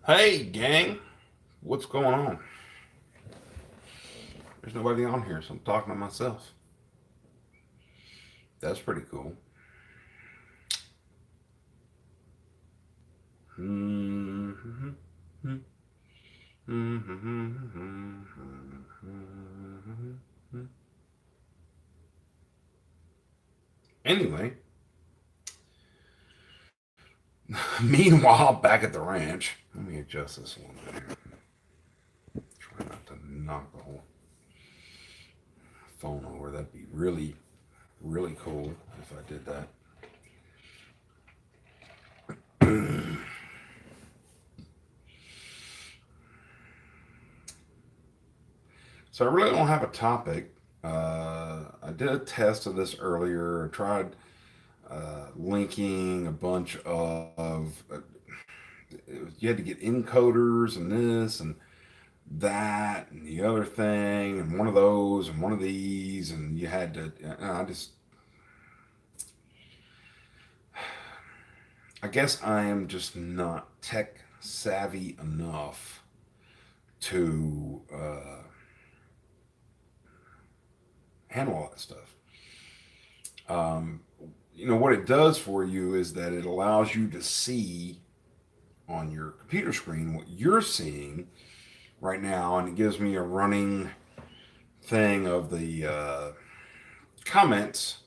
Hey, gang, what's going on? There's nobody on here, so I'm talking to myself. That's pretty cool. Anyway, meanwhile, back at the ranch, let me adjust this a little bit here. Try not to knock the whole phone over. That'd be really, really cool if I did that. So I really don't have a topic. I did a test of this earlier. I tried linking a bunch of. You had to get encoders and this and that and the other thing and one of those and one of these and you had to. I just. I guess I am just not tech savvy enough to handle all that stuff. Um, what it does for you is that it allows you to see on your computer screen what you're seeing right now, and it gives me a running thing of the comments.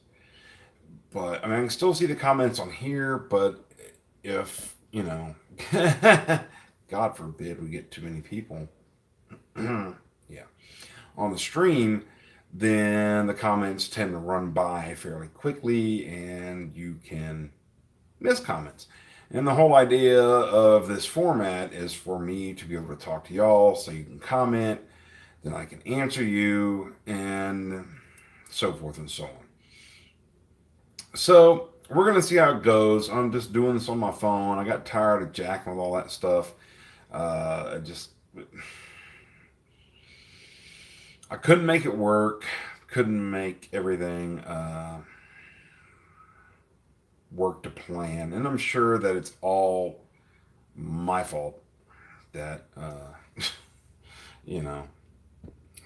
But I mean, I can still see the comments on here. But if God forbid we get too many people, yeah, on the stream, then the comments tend to run by fairly quickly, and you can miss comments. And the whole idea of this format is for me to be able to talk to y'all so you can comment, then I can answer you, and so forth and so on. So we're going to see how it goes. I'm just doing this on my phone. I got tired of jacking with all that stuff. I just, I couldn't make it work. Couldn't make everything work to plan. And I'm sure that it's all my fault that you know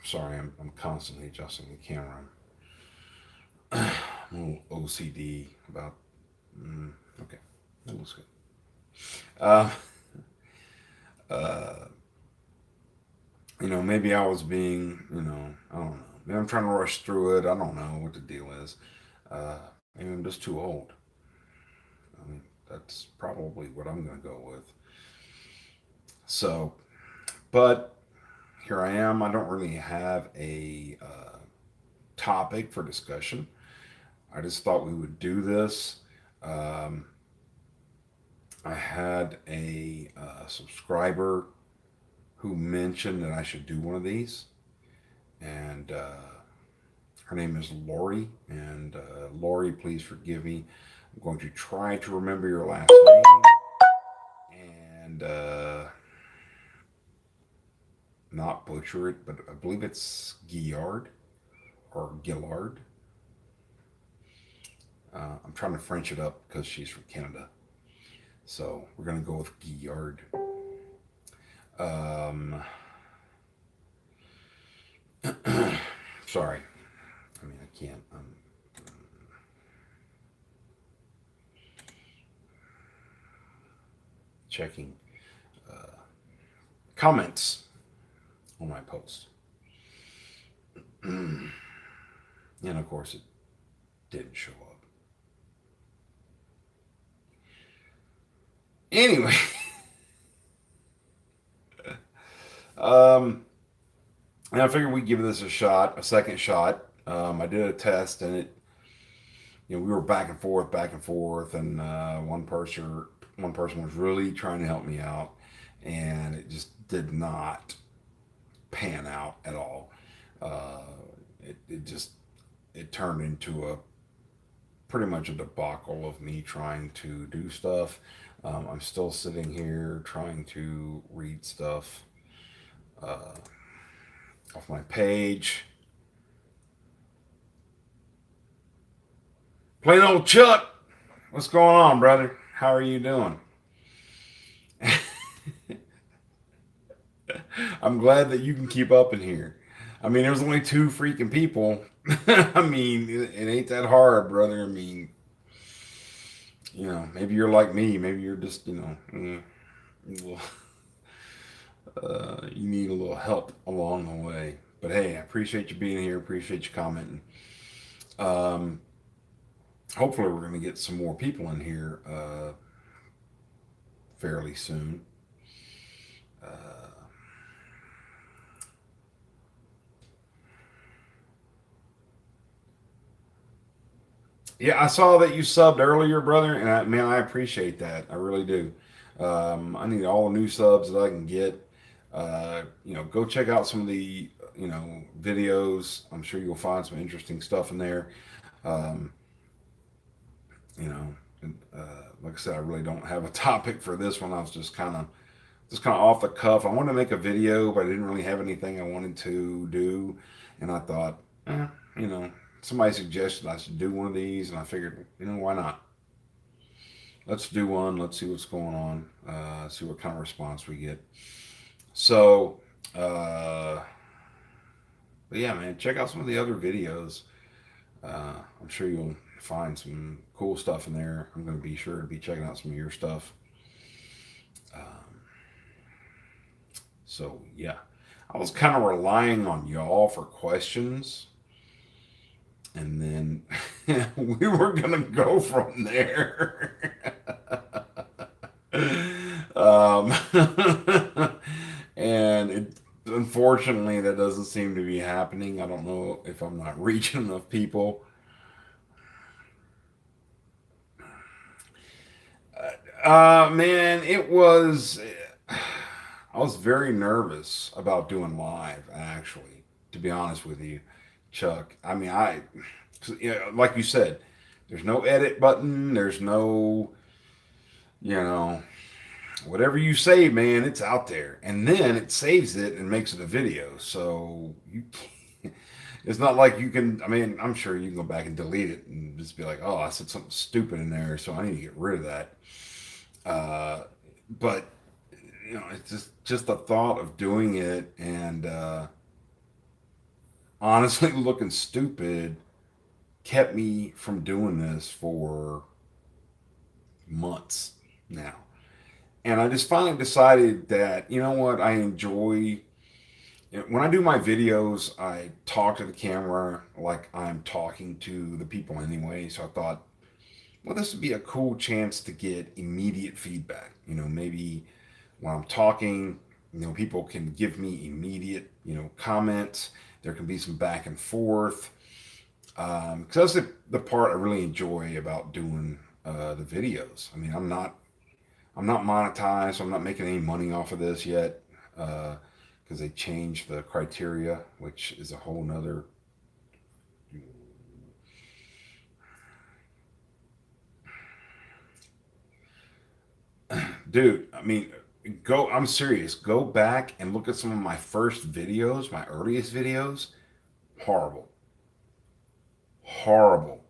sorry, I'm constantly adjusting the camera. I'm a little OCD about okay, that looks good. uh, uh, maybe I was being, I don't know, maybe I'm trying to rush through it. I don't know what the deal is. Maybe I'm just too old. I mean, that's probably what I'm going to go with. So, but here I am. I don't really have a topic for discussion. I just thought we would do this. Um, I had a subscriber who mentioned that I should do one of these, and her name is Lori. And Lori, please forgive me. I'm going to try to remember your last name and not butcher it, but I believe it's Gillard or Gillard. I'm trying to French it up because she's from Canada. So we're going to go with Gillard. Um, sorry. I mean, I can't. Checking comments on my post. And of course, it didn't show up. Anyway, um, and I figured we'd give this a shot, a second shot. I did a test, and we were back and forth, and one person was really trying to help me out, and it just did not pan out at all. Uh, it turned into a pretty much a debacle of me trying to do stuff. I'm still sitting here trying to read stuff uh, off my page. Plain old Chuck, what's going on, brother? How are you doing? I'm glad that you can keep up in here. I mean, there's only two freaking people. I mean, it ain't that hard, brother. I mean, maybe you're like me. Maybe you're just, little, you need a little help along the way. But hey, I appreciate you being here. Appreciate you commenting. Um, Hopefully, we're going to get some more people in here fairly soon. Uh, yeah, I saw that you subbed earlier, brother, and man, I appreciate that. I really do. I need all the new subs that I can get. Go check out some of the videos. I'm sure you'll find some interesting stuff in there. Um, you know, like I said, I really don't have a topic for this one. I was just kind of off the cuff. I wanted to make a video, but I didn't really have anything I wanted to do, and I thought, you know, somebody suggested I should do one of these, and I figured, why not? Let's do one. Let's see what's going on. See what kind of response we get. So, but yeah, man, check out some of the other videos. I'm sure you'll find some cool stuff in there. I'm going to be sure to be checking out some of your stuff. Um, so yeah, I was kind of relying on y'all for questions, and then we were gonna go from there. um, and unfortunately, that doesn't seem to be happening. I don't know if I'm not reaching enough people. Man, it was. I was very nervous about doing live, actually, to be honest with you, Chuck. I mean, like you said, there's no edit button. There's no, you know, whatever you say, man, it's out there. And then it saves it and makes it a video. So it's not like you can, I mean, I'm sure you can go back and delete it and just be like, oh, I said something stupid in there. So I need to get rid of that. But it's just the thought of doing it and honestly looking stupid kept me from doing this for months now. And I just finally decided that, you know what, I enjoy when I do my videos, I talk to the camera like I'm talking to the people anyway. So I thought, well, this would be a cool chance to get immediate feedback. Maybe when I'm talking, people can give me immediate, comments. There can be some back and forth. Because that's the part I really enjoy about doing the videos. I mean, I'm not monetized, so I'm not making any money off of this yet. Because they changed the criteria, which is a whole nother. Dude, I mean, I'm serious. Go back and look at some of my first videos, my earliest videos. Horrible. Horrible.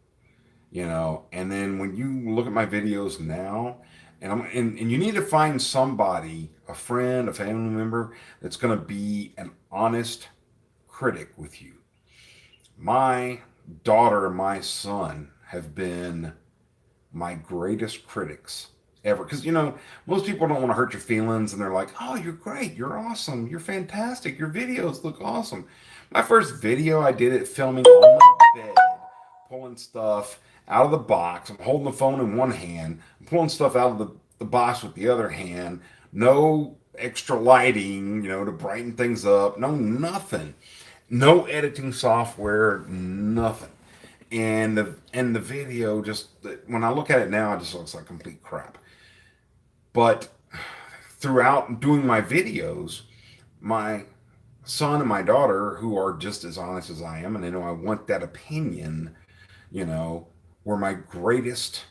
And then when you look at my videos now, and you need to find somebody, a friend, a family member, that's going to be an honest critic with you. My daughter and my son have been my greatest critics ever. Because, most people don't want to hurt your feelings and they're like, oh, you're great. You're awesome. You're fantastic. Your videos look awesome. My first video, I did it filming on my bed, pulling stuff out of the box. I'm holding the phone in one hand, I'm pulling stuff out of the box with the other hand. No extra lighting, to brighten things up. No, nothing. No editing software, nothing. And the video just when I look at it now, it just looks like complete crap. But throughout doing my videos, my son and my daughter, who are just as honest as I am, and they know I want that opinion, you know, were my greatest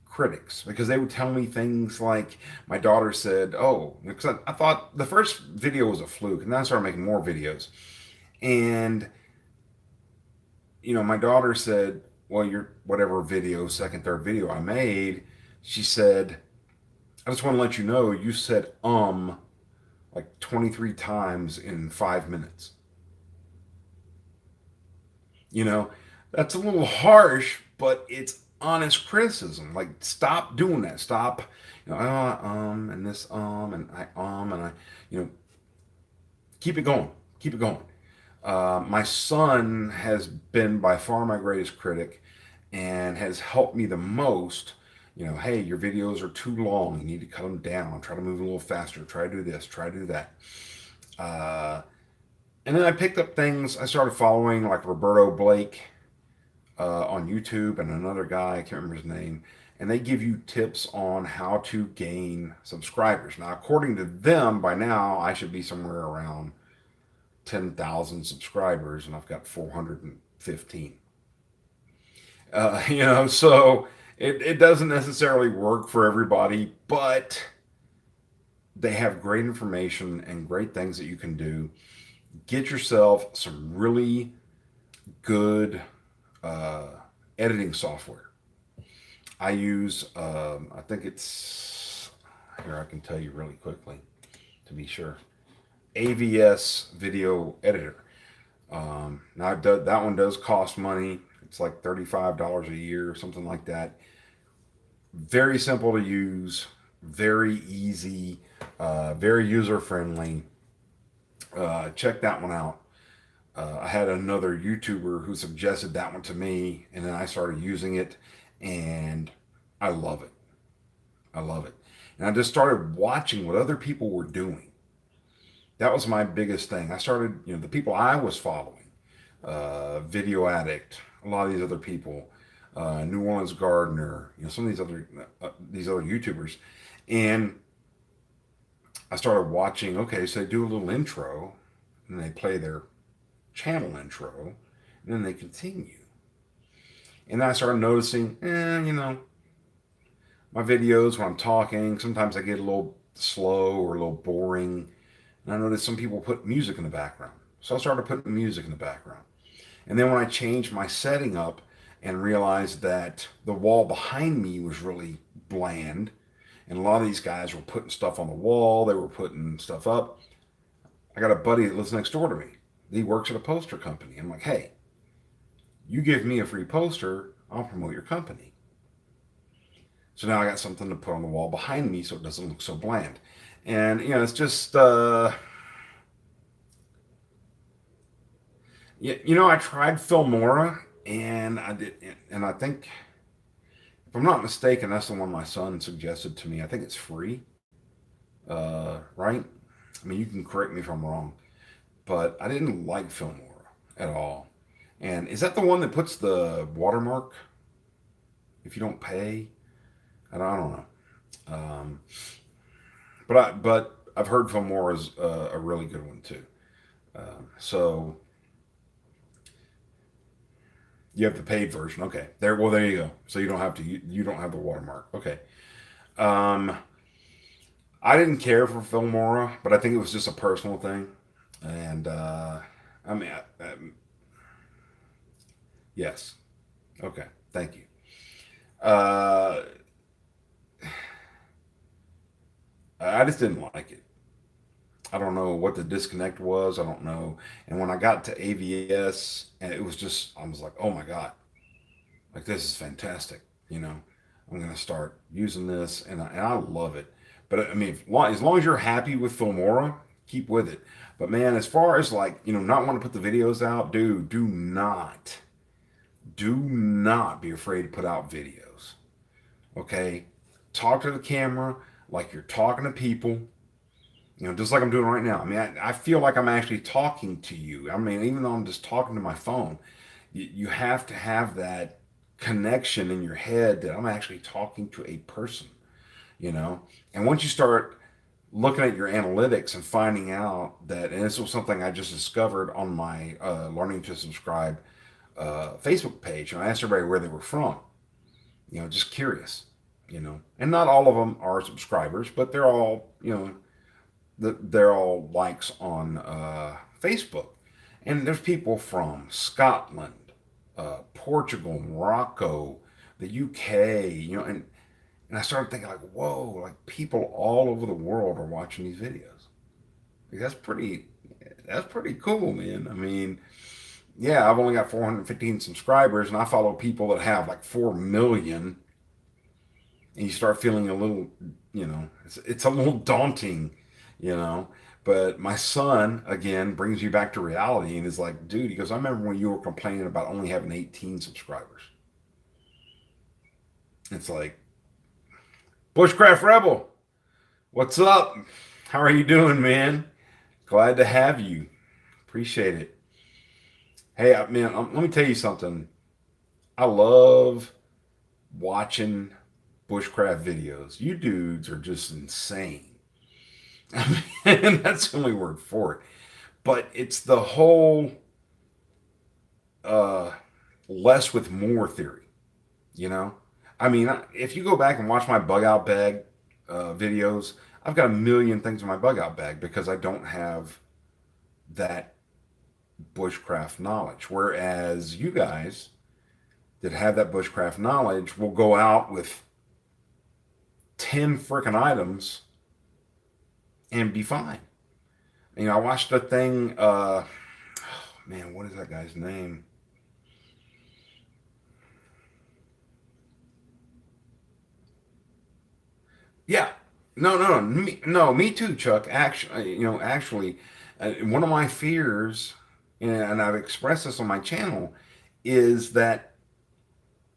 critics because they would tell me things like my daughter said, oh, because I thought the first video was a fluke, and then I started making more videos. And, my daughter said, well, your whatever video, second, third video I made, she said, I just want to let you know you said like 23 times in 5 minutes. You know, that's a little harsh, but it's honest criticism. Like, stop doing that. Stop, and this, and I, you know, keep it going. Keep it going. My son has been by far my greatest critic and has helped me the most. Hey, your videos are too long. You need to cut them down. Try to move a little faster. Try to do this. Try to do that. Uh, and then I picked up things. I started following like Roberto Blake on YouTube and another guy, I can't remember his name, and they give you tips on how to gain subscribers. Now, according to them, by now I should be somewhere around 10,000 subscribers, and I've got 415. So it doesn't necessarily work for everybody, but they have great information and great things that you can do. Get yourself some really good uh, editing software. I use, I think it's, here I can tell you really quickly to be sure, AVS Video Editor. Now that one does cost money. It's like $35 a year or something like that. Very simple to use, very easy, very user friendly. Check that one out. I had another YouTuber who suggested that one to me, and then I started using it, and I love it. I love it. And I just started watching what other people were doing. That was my biggest thing. I started, the people I was following, Video Addict, a lot of these other people, New Orleans Gardener, some of these other YouTubers, and I started watching. Okay, so they do a little intro, and they play their channel intro, and then they continue. And then I started noticing, my videos when I'm talking, sometimes I get a little slow or a little boring. And I noticed some people put music in the background. So I started putting music in the background. And then when I changed my setting up and realized that the wall behind me was really bland, and a lot of these guys were putting stuff on the wall, they were putting stuff up. I got a buddy that lives next door to me. He works at a poster company. I'm like, hey, you give me a free poster, I'll promote your company. So now I got something to put on the wall behind me so it doesn't look so bland. And, it's just, I tried Filmora, and I did, and I think, if I'm not mistaken, that's the one my son suggested to me. I think it's free, right? I mean, you can correct me if I'm wrong, but I didn't like Filmora at all. And is that the one that puts the watermark if you don't pay? I don't know. Um, but I've heard Filmora is a really good one too. So you have the paid version. Okay, there. Well, there you go. So you don't have to. You don't have the watermark. Okay. Um, I didn't care for Filmora, but I think it was just a personal thing. And I mean, yes. Okay. Thank you. Uh, I just didn't like it. I don't know what the disconnect was. I don't know. And when I got to AVS, and it was just, I was like, oh my God, like this is fantastic. I'm going to start using this, and I love it. But I mean, as long as you're happy with Filmora, keep with it. But man, as far as like, not want to put the videos out, dude, do not be afraid to put out videos. Okay? Talk to the camera like you're talking to people, just like I'm doing right now. I mean, I feel like I'm actually talking to you. I mean, even though I'm just talking to my phone, you have to have that connection in your head that I'm actually talking to a person, you know? And once you start looking at your analytics and finding out that, and this was something I just discovered on my Learning to Subscribe Facebook page, and I asked everybody where they were from, just curious, and not all of them are subscribers, but they're all, they're all likes on Facebook. And there's people from Scotland, Portugal, Morocco, the UK, and I started thinking like, whoa, like people all over the world are watching these videos. That's pretty cool, man. I mean, yeah, I've only got 415 subscribers, and I follow people that have like 4 million, and you start feeling a little, it's a little daunting, you know. But my son again brings you back to reality and is like, dude, he goes, I remember when you were complaining about only having 18 subscribers. It's like, Bushcraft Rebel, what's up? How are you doing, man? Glad to have you. Appreciate it. Hey, man, let me tell you something. I love watching bushcraft videos. You dudes are just insane. I mean, that's the only word for it. But it's the whole uh, less with more theory, you know? I mean, if you go back and watch my bug out bag videos, I've got a million things in my bug out bag because I don't have that bushcraft knowledge. Whereas you guys that have that bushcraft knowledge will go out with 10 freaking items and be fine. I watched a thing, oh, man, what is that guy's name? Yeah. No, no, no. Me too, Chuck. Actually, one of my fears, and I've expressed this on my channel, is that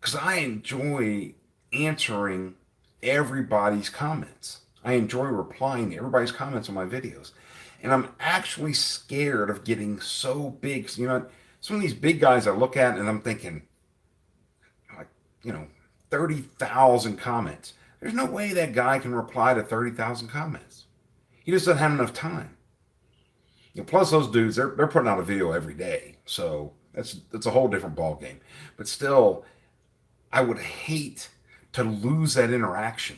because I enjoy answering everybody's comments. I enjoy replying to everybody's comments on my videos. And I'm actually scared of getting so big. Some of these big guys I look at and I'm thinking, like, you know, 30,000 comments. There's no way that guy can reply to 30,000 comments. He just doesn't have enough time. Plus, those dudes, they're putting out a video every day. So that's a whole different ball game. But still, I would hate to lose that interaction,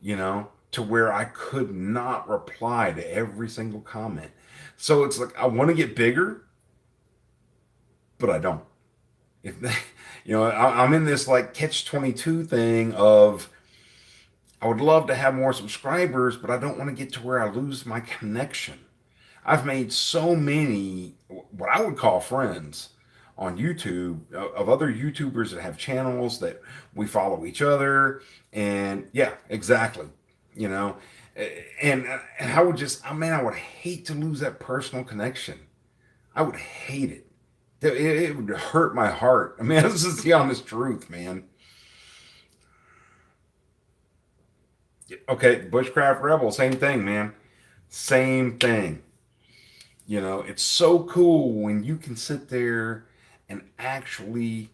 to where I could not reply to every single comment. So it's like I want to get bigger, but I don't. If I'm in this like catch 22 thing of I would love to have more subscribers, but I don't want to get to where I lose my connection. I've made so many what I would call friends on YouTube of other YouTubers that have channels that we follow each other, and yeah, exactly, you know, and I would just, I mean, I would hate to lose that personal connection. I would hate it. It would hurt my heart. I mean, this is the honest truth, man. Okay, Bushcraft Rebel, same thing, man. Same thing. It's so cool when you can sit there and actually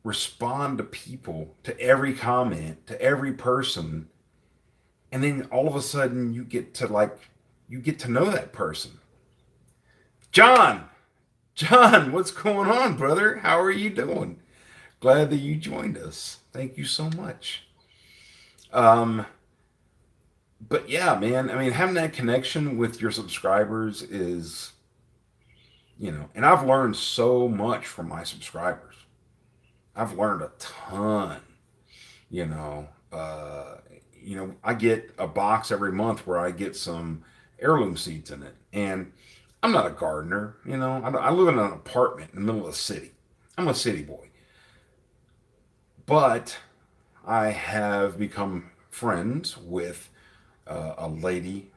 respond to people, to every comment, to every person, and then all of a sudden you get to know that person. John, John, what's going on, brother? How are you doing? Glad that you joined us. Thank you so much. Um, but yeah, man, I mean, having that connection with your subscribers is, and I've learned so much from my subscribers. I've learned a ton, you know. I get a box every month where I get some heirloom seeds in it. And I'm not a gardener, I live in an apartment in the middle of the city. I'm a city boy. But I have become friends with a lady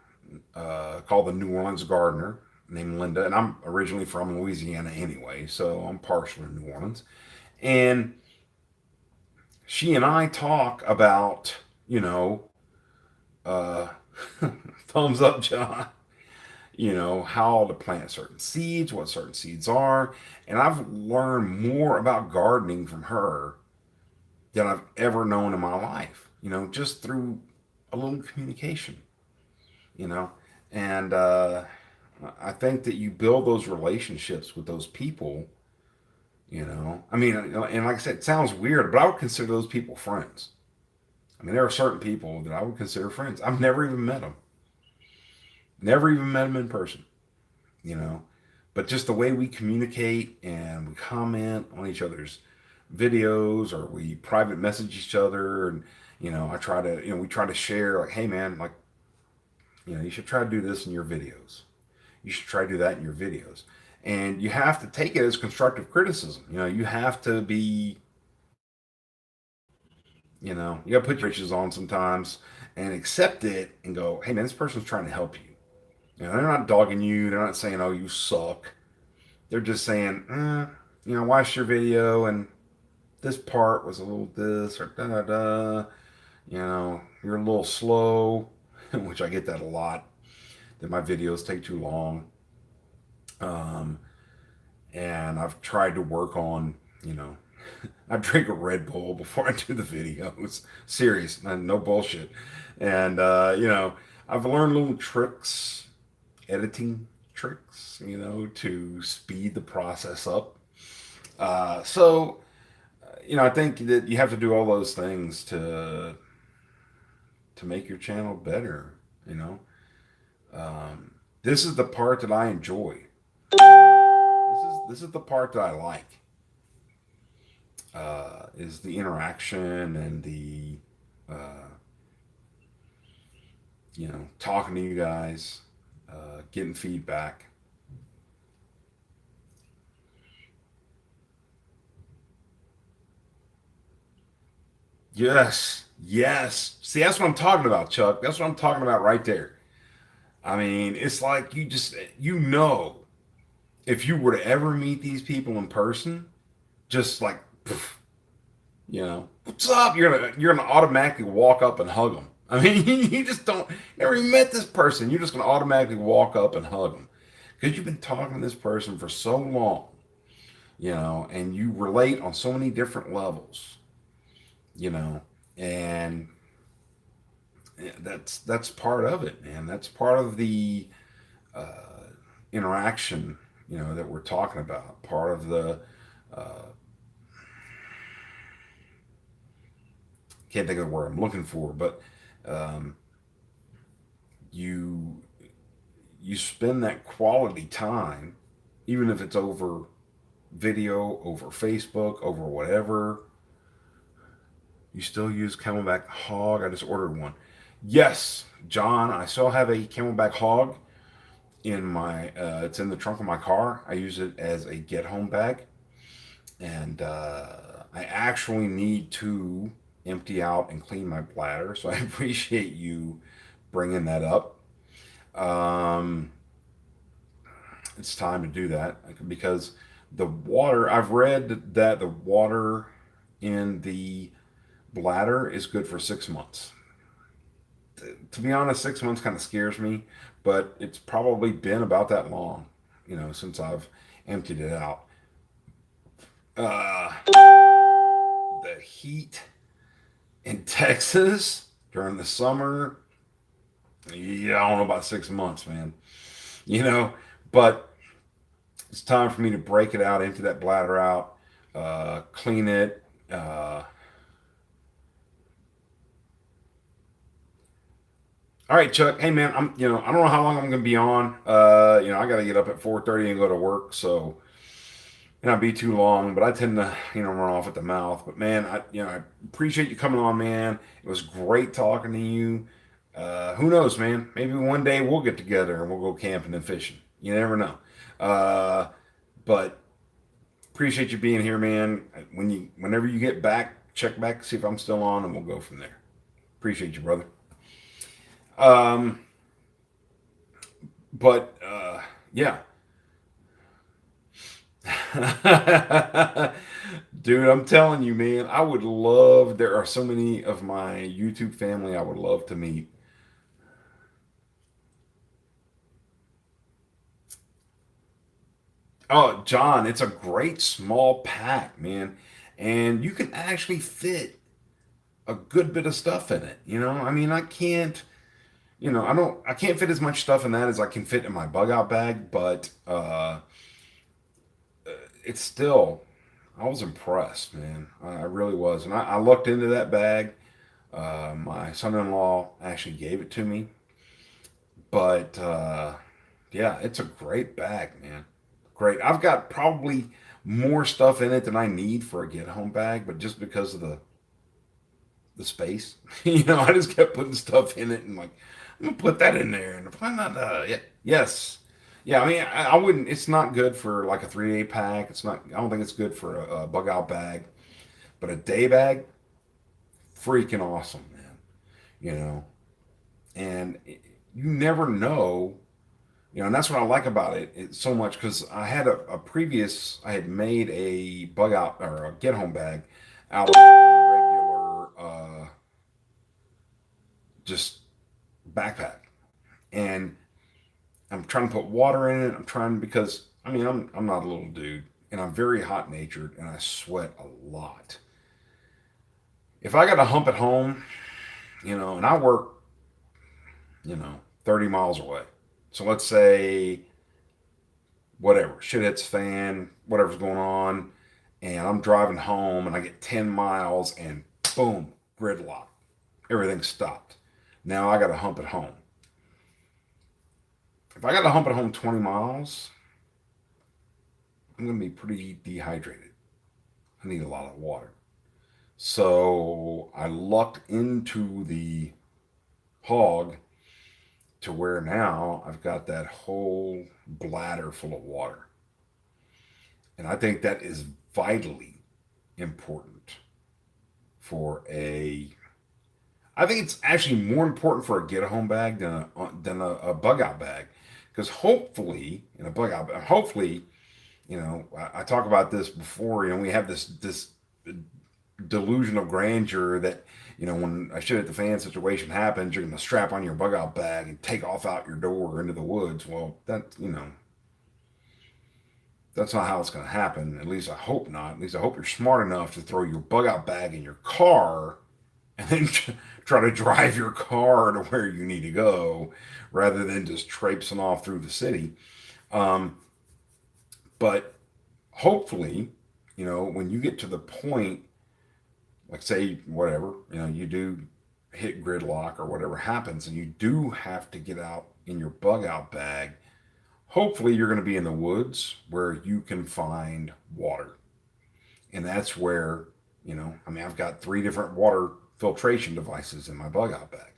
called the New Orleans Gardener named Linda. And I'm originally from Louisiana anyway, so I'm partial to New Orleans. And she and I talk about, uh, thumbs up, John, how to plant certain seeds, what certain seeds are. And I've learned more about gardening from her than I've ever known in my life, just through a little communication, you know. And I think that you build those relationships with those people, I mean, and like I said, it sounds weird, but I would consider those people friends. I mean, there are certain people that I would consider friends. I've never even met them, never even met them in person, you know. But just the way we communicate and we comment on each other's videos or we private message each other, and I try to, we try to share like, hey man, like You should try to do this in your videos. You should try to do that in your videos. And you have to take it as constructive criticism. You have to be, you got to put your britches on sometimes and accept it and go, hey, man, this person's trying to help you. They're not dogging you. They're not saying, oh, you suck. They're just saying, watch your video and this part was a little this or da da da. You're a little slow, which I get that a lot, that my videos take too long. Um, and I've tried to work on, you know, I drink a Red Bull before I do the videos. Serious, no bullshit. And, I've learned little tricks, editing tricks, to speed the process up. I think that you have to do all those things to make your channel better. You know, this is the part that I enjoy. This is the part that I like. Is the interaction and the talking to you guys, getting feedback. Yes, yes. See, that's what I'm talking about, Chuck. That's what I'm talking about right there. I mean, it's like if you were to ever meet these people in person, just like, poof, what's up? You're gonna automatically walk up and hug them. I mean, you just don't never even met this person. You're just gonna automatically walk up and hug them because you've been talking to this person for so long, and you relate on so many different levels, you know, and that's part of it, man. That's part of the uh, interaction, that we're talking about. Part of the can't think of the word I'm looking for, but um, you you spend that quality time, even if it's over video, over Facebook, over whatever. You still use Camelback Hog? I just ordered one. Yes, John, I still have a Camelback Hog in my. It's in the trunk of my car. I use it as a get home bag, and I actually need to empty out and clean my bladder. So I appreciate you bringing that up. Um, it's time to do that because the water. I've read that the water in the bladder is good for 6 months. To be honest, 6 months kind of scares me, but it's probably been about that long, since I've emptied it out. The heat in Texas during the summer, yeah, I don't know about 6 months, man. You know, but it's time for me to break it out, empty that bladder out, clean it. All right, Chuck. Hey, man, I don't know how long I'm going to be on. I got to get up at 4:30 and go to work, so not be too long. But I tend to, run off at the mouth. But man, I appreciate you coming on, man. It was great talking to you. Who knows, man? Maybe one day we'll get together and we'll go camping and fishing. You never know. Uh, but appreciate you being here, man. Whenever you get back, check back, see if I'm still on, and we'll go from there. Appreciate you, brother. Um, but yeah. Dude, I'm telling you, man, I would love, there are so many of my YouTube family I would love to meet. Oh, John, it's a great small pack, man. And you can actually fit a good bit of stuff in it. I mean, I can't fit as much stuff in that as I can fit in my bug out bag, but it's still, I was impressed, man. I really was. And I looked into that bag. My son-in-law actually gave it to me, but yeah, it's a great bag, man. Great. I've got probably more stuff in it than I need for a get home bag, but just because of the the space. I just kept putting stuff in it and like, I'm gonna put that in there and why not? Yeah, yes, yeah. I mean, I wouldn't. It's not good for like a 3 day pack. It's not. I don't think it's good for a bug out bag, but a day bag, freaking awesome, man. You know, and you never know. And that's what I like about it so much because I had a previous. I had made a bug out or a get home bag out of a regular just backpack, and I'm trying to put water in it. I'm trying because I mean I'm not a little dude, and I'm very hot natured, and I sweat a lot. If I got to hump at home, and I work, 30 miles away. So let's say whatever shit hits fan, whatever's going on, and I'm driving home, and I get 10 miles, and boom, gridlock, everything stopped. Now I got to hump at home. If I got to hump at home 20 miles, I'm going to be pretty dehydrated. I need a lot of water. So I lucked into the hog to where now I've got that whole bladder full of water. And I think that is vitally important for a. I think it's actually more important for a get home bag than a bug out bag. Because hopefully, in a bug out, hopefully, I talk about this before. We have this delusion of grandeur that when a shit at the fan situation happens, you're going to strap on your bug out bag and take off out your door into the woods. Well, that's not how it's going to happen. At least I hope not. At least I hope you're smart enough to throw your bug out bag in your car and then try to drive your car to where you need to go rather than just traipsing off through the city. Um, but hopefully, when you get to the point, like say whatever, you do hit gridlock or whatever happens, and you do have to get out in your bug out bag. Hopefully, you're going to be in the woods where you can find water, and that's where I mean, I've got 3 different water filtration devices in my bug out bag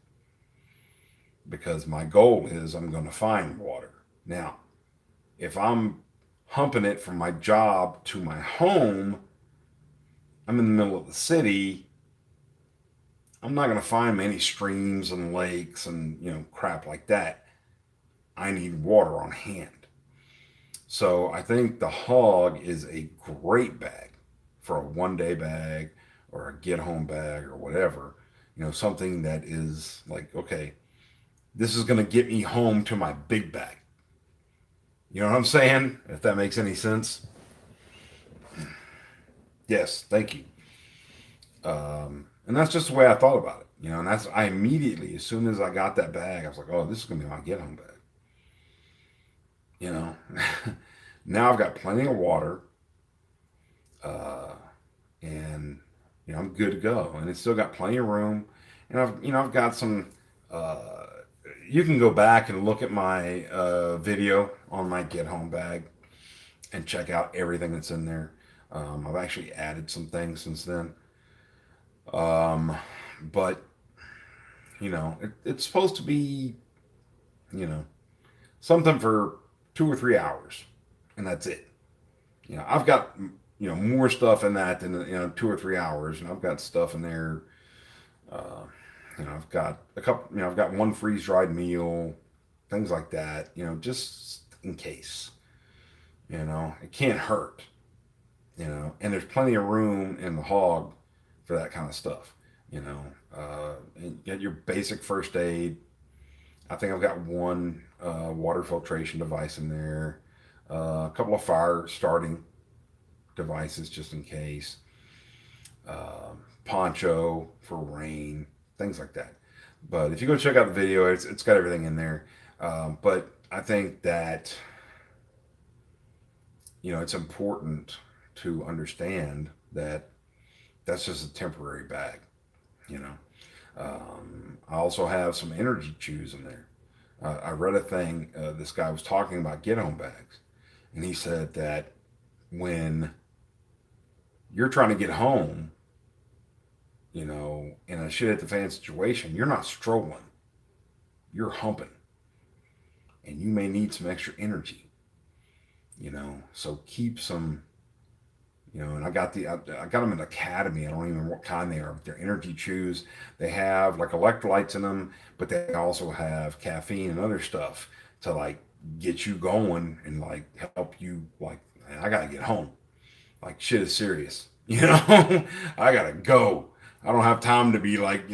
because my goal is I'm going to find water. Now, if I'm humping it from my job to my home, I'm in the middle of the city. I'm not going to find many streams and lakes and crap like that. I need water on hand. So I think the hog is a great bag for a 1 day bag or a get home bag or whatever. Something that is like, okay, this is going to get me home to my big bag. You know what I'm saying? If that makes any sense. Yes, thank you. And that's just the way I thought about it. And I immediately, as soon as I got that bag, I was like, oh, this is going to be my get home bag. You know, now I've got plenty of water, uh, and I'm good to go, and it's still got plenty of room, and I've got some. Uh, you can go back and look at my video on my get home bag and check out everything that's in there. I've actually added some things since then, um, but it's supposed to be you know something for 2 or 3 hours, and that's it. I've got more stuff in that than 2 or 3 hours, and I've got stuff in there. Uh, I've got a couple. I've got one freeze dried meal, things like that. Just in case. It can't hurt. And there's plenty of room in the hog for that kind of stuff. And get your basic first aid. I think I've got one water filtration device in there, a couple of fire starting devices just in case, poncho for rain, things like that. But if you go check out the video, it's got everything in there. But I think that it's important to understand that that's just a temporary bag. You know, I also have some energy chews in there. I read a thing. This guy was talking about get home bags, and he said that when you're trying to get home, in a shit at the fan situation, you're not strolling, you're humping, and you may need some extra energy. So keep some. And I got them in Academy. I don't even remember what kind they are. But they're energy chews. They have like electrolytes in them, but they also have caffeine and other stuff to like get you going and like help you. Like, man, I gotta get home. Like shit is serious. I gotta go. I don't have time to be like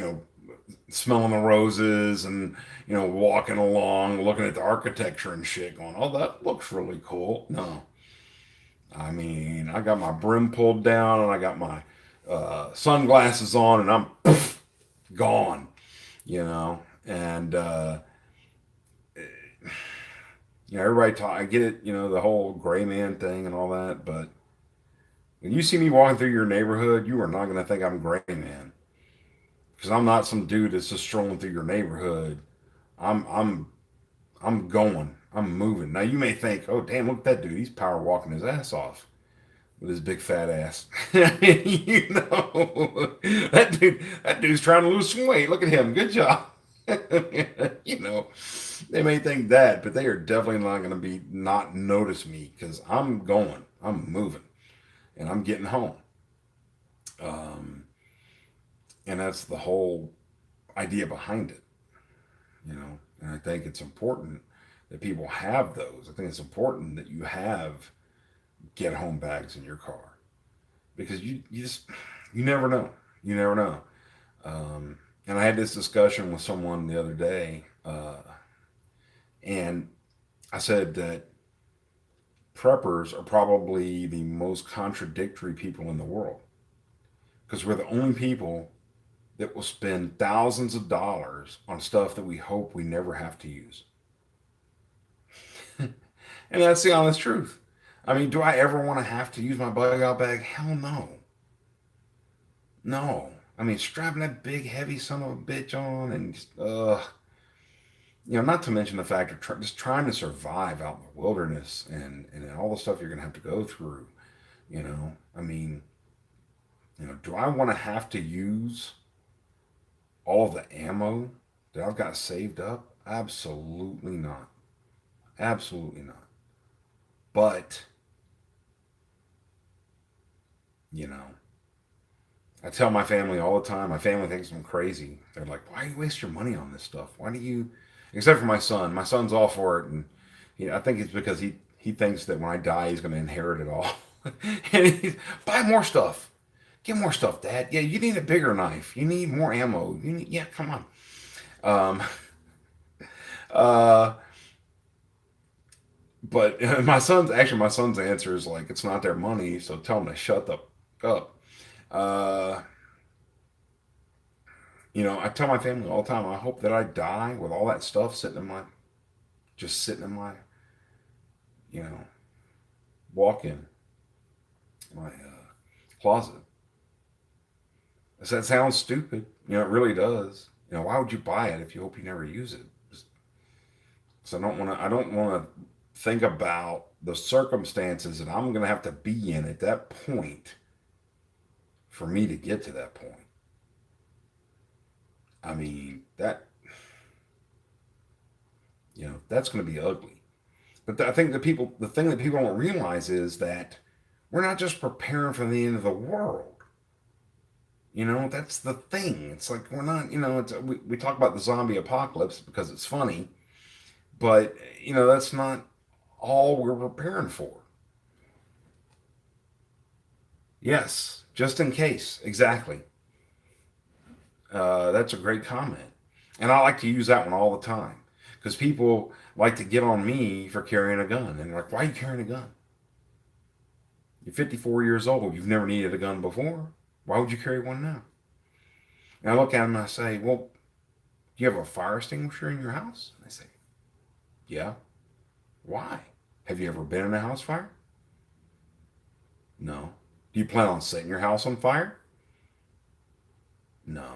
smelling the roses and walking along, looking at the architecture and shit, going, "Oh, that looks really cool." No, I mean, I got my brim pulled down and I got my sunglasses on and I'm poof, gone, you know. And everybody talk. I get it, the whole gray man thing and all that. But when you see me walking through your neighborhood, you are not going to think I'm gray man because I'm not some dude that's just strolling through your neighborhood. I'm I'm I'm going. I'm moving. Now you may think, oh damn, look at that dude. He's power walking his ass off with his big fat ass. That dude's trying to lose some weight. Look at him. Good job. you know, they may think that, but they are definitely not going to be not notice me because I'm going, I'm moving, and I'm getting home. Um, and that's the whole idea behind it, And I think it's important that people have those. I think it's important that you have get home bags in your car because you never know. You never know. And I had this discussion with someone the other day, and I said that preppers are probably the most contradictory people in the world because we're the only people that will spend thousands of dollars on stuff that we hope we never have to use. And that's the honest truth. I mean, do I ever want to have to use my bug out bag? Hell no. No. I mean, strapping that big, heavy son of a bitch on and not to mention the fact of just trying to survive out in the wilderness and all the stuff you're going to have to go through. I mean, do I want to have to use all of the ammo that I've got saved up? Absolutely not. Absolutely not. But, you know, I tell my family all the time. My family thinks I'm crazy. They're like, "Why do you waste your money on this stuff? Why do you?" Except for my son. My son's all for it, and I think it's because he thinks that when I die, he's going to inherit it all. And he's buy more stuff. Get more stuff, Dad. Yeah, you need a bigger knife. You need more ammo. Yeah, come on. Um, uh, but my son's answer is like, it's not their money, so tell them to shut the up. Uh, I tell my family all the time, I hope that I die with all that stuff sitting in my, you know, walk-in, my closet. That sounds stupid. It really does. Why would you buy it if you hope you never use it? So I don't want to think about the circumstances that I'm going to have to be in at that point for me to get to that point. I mean, that's going to be ugly. But I think the thing that people don't realize is that we're not just preparing for the end of the world. That's the thing. It's like we're not, we talk about the zombie apocalypse because it's funny, but, that's not all we're preparing for. Yes, just in case. Exactly. That's a great comment. And I like to use that one all the time because people like to get on me for carrying a gun. And they're like, why are you carrying a gun? You're 54 years old. You've never needed a gun before. Why would you carry one now? And I look at them and I say, well, do you have a fire extinguisher in your house? And they say, yeah. Why? Have you ever been in a house fire? No. Do you plan on setting your house on fire? No.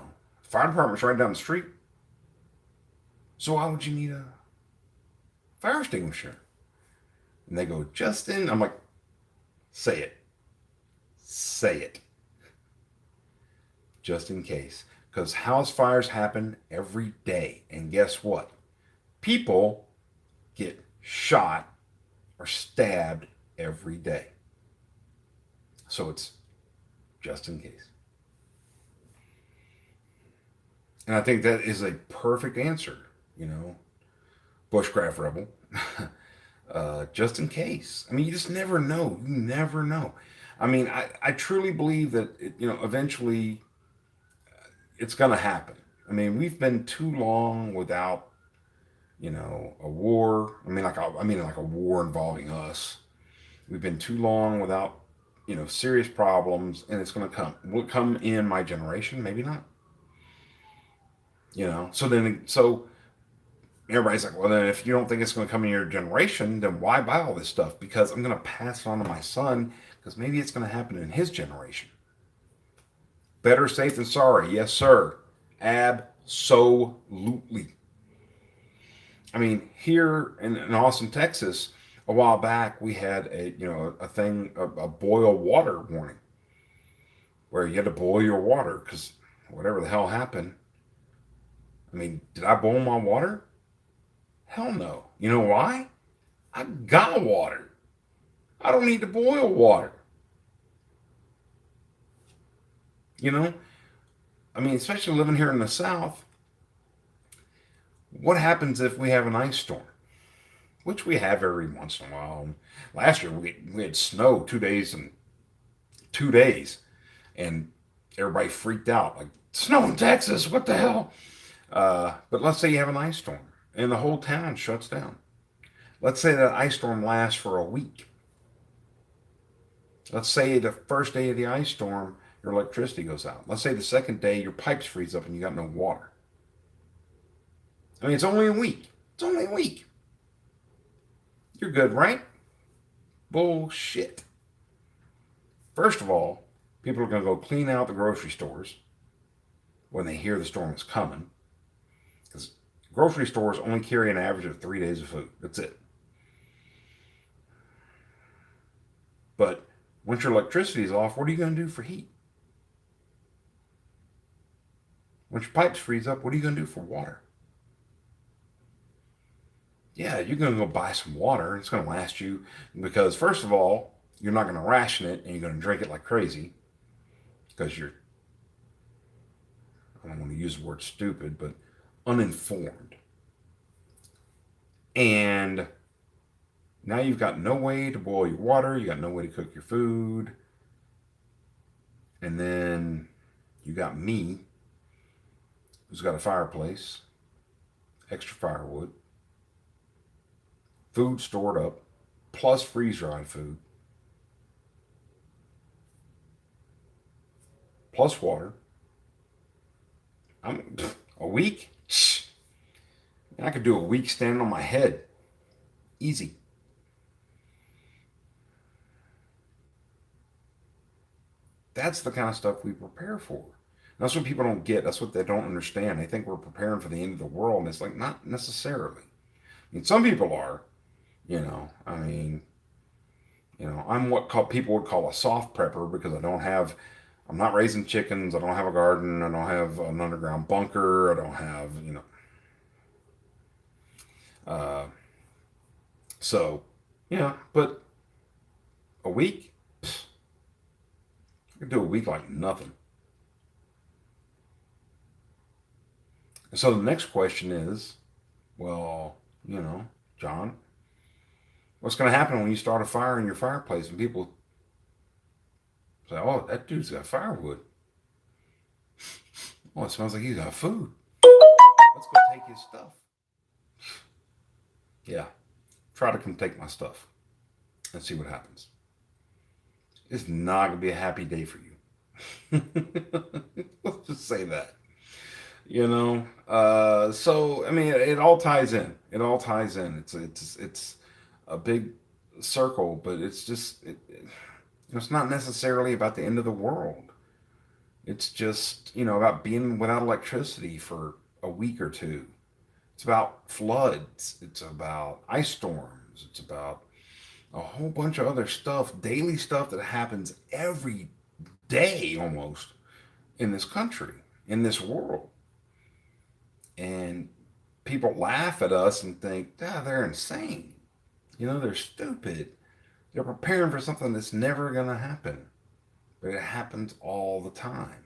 Fire department's right down the street. So why would you need a fire extinguisher? And they go, Justin. I'm like, say it. Say it. just in case. Because house fires happen every day. And guess what? People get shot or stabbed every day. So it's just in case. And I think that is a perfect answer, you know, bushcraft rebel. Just in case. I mean, you just never know. You never know. I mean, I truly believe that, eventually it's going to happen. I mean, we've been too long without, a war. I mean, like a war involving us. We've been too long without, serious problems, and it's going to come. Will it come in my generation? Maybe not. So everybody's like, well, then if you don't think it's going to come in your generation, then why buy all this stuff? Because I'm going to pass it on to my son, because maybe it's going to happen in his generation. Better safe than sorry. Yes, sir. Absolutely. I mean, here in Austin, Texas, a while back, we had a boil water warning where you had to boil your water because whatever the hell happened. I mean, did I boil my water? Hell no. You know why? I got water. I don't need to boil water. You know? I mean, especially living here in the South, what happens if we have an ice storm? Which we have every once in a while. Last year we had snow 2 days and 2 days, and everybody freaked out like snow in Texas. What the hell? But let's say you have an ice storm and the whole town shuts down. Let's say that ice storm lasts for a week. Let's say the first day of the ice storm, your electricity goes out. Let's say the second day, your pipes freeze up and you got no water. I mean, it's only a week. It's only a week. You're good, right? Bullshit. First of all, people are going to go clean out the grocery stores when they hear the storm is coming. Because grocery stores only carry an average of 3 days of food. That's it. But once your electricity is off, what are you going to do for heat? Once your pipes freeze up, what are you going to do for water? Yeah, you're going to go buy some water. It's going to last you because, first of all, you're not going to ration it and you're going to drink it like crazy because I don't want to use the word stupid, but uninformed. And now you've got no way to boil your water. You got no way to cook your food. And then you got me, who's got a fireplace, extra firewood, food stored up, plus freeze-dried food, plus water. A week? I could do a week standing on my head. Easy. That's the kind of stuff we prepare for. That's what people don't get. That's what they don't understand. They think we're preparing for the end of the world, and it's like, not necessarily. I mean, some people are, I'm what people would call a soft prepper because I'm not raising chickens. I don't have a garden. I don't have an underground bunker. I don't have, uh, so, yeah, but a week, I could do a week like nothing. So the next question is, well, John, what's going to happen when you start a fire in your fireplace and people say, oh, that dude's got firewood. Oh, it smells like he's got food. Let's go take his stuff. Yeah, try to come take my stuff and see what happens. It's not going to be a happy day for you. Let's just say that. So I mean, it all ties in. It all ties in. It's a big circle, but it's just it's not necessarily about the end of the world. It's just about being without electricity for a week or two. It's about floods. It's about ice storms. It's about a whole bunch of other stuff, daily stuff that happens every day almost in this country, in this world. And people laugh at us and think, ah, they're insane. They're stupid. They're preparing for something that's never going to happen. But it happens all the time.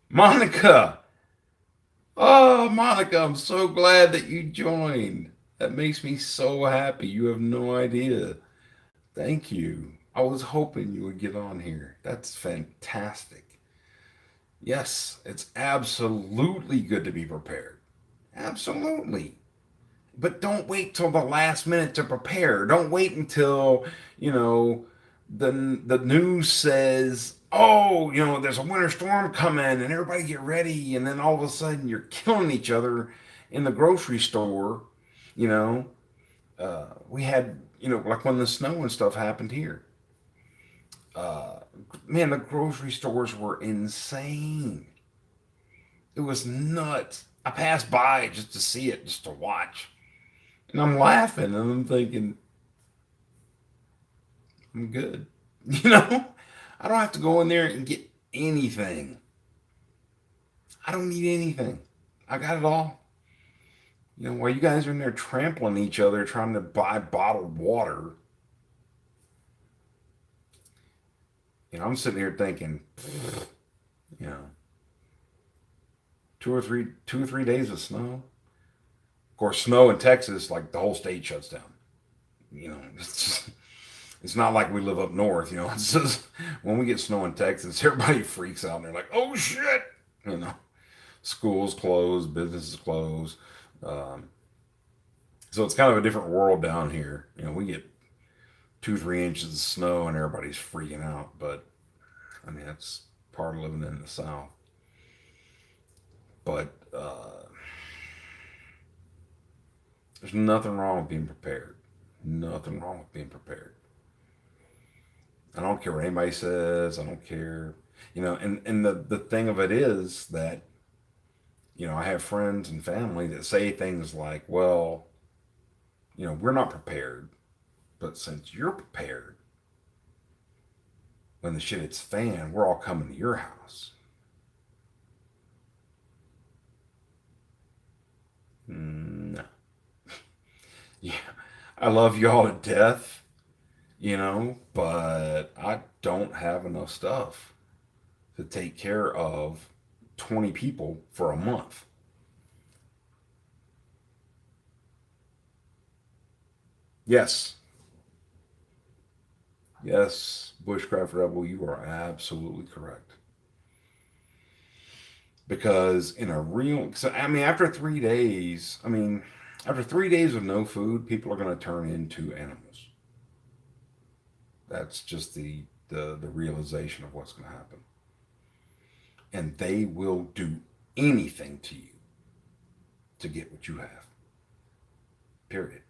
Monica! Oh, Monica, I'm so glad that you joined. That makes me so happy. You have no idea. Thank you. I was hoping you would get on here. That's fantastic. Yes, it's absolutely good to be prepared. Absolutely. But don't wait till the last minute to prepare. Don't wait until, you know, the news says, "Oh, there's a winter storm coming and everybody get ready." And then all of a sudden you're killing each other in the grocery store, you know. We had, like when the snow and stuff happened here. Uh, Man, the grocery stores were insane. It was nuts. I passed by just to see it, just to watch. And I'm laughing and I'm thinking, I'm good. You know, I don't have to go in there and get anything. I don't need anything. I got it all. While you guys are in there trampling each other trying to buy bottled water, I'm sitting here thinking, you know, 2 or 3 days of snow. Of course, snow in Texas, like the whole state shuts down. It's not like we live up north. It's just when we get snow in Texas, everybody freaks out and they're like, "Oh shit!" You know, schools close, businesses close. Um, so it's kind of a different world down here. We get 2, 3 inches of snow and everybody's freaking out. But I mean, that's part of living in the South. But there's nothing wrong with being prepared. Nothing wrong with being prepared. I don't care what anybody says. I don't care. And the thing of it is that, I have friends and family that say things like, well, we're not prepared. But since you're prepared, when the shit hits the fan, we're all coming to your house. No. Yeah. I love y'all to death, but I don't have enough stuff to take care of 20 people for a month. Yes. Yes, Bushcraft Rebel, you are absolutely correct. Because in a real, so, I mean, after 3 days of no food, people are going to turn into animals. That's just the realization of what's going to happen. And they will do anything to you to get what you have. Period.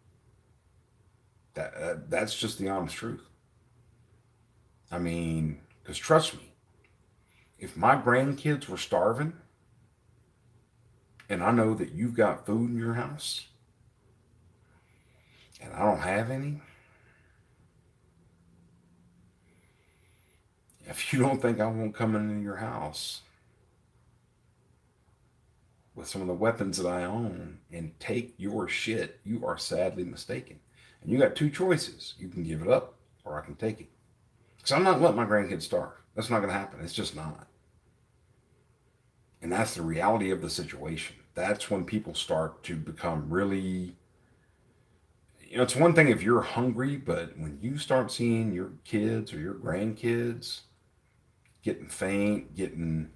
That's just the honest truth. I mean, because trust me, if my grandkids were starving and I know that you've got food in your house and I don't have any, if you don't think I won't come into your house with some of the weapons that I own and take your shit, you are sadly mistaken. And you got two choices. You can give it up or I can take it. Because I'm not letting my grandkids starve. That's not going to happen. It's just not. And that's the reality of the situation. That's when people start to become really. It's one thing if you're hungry, but when you start seeing your kids or your grandkids getting faint, getting.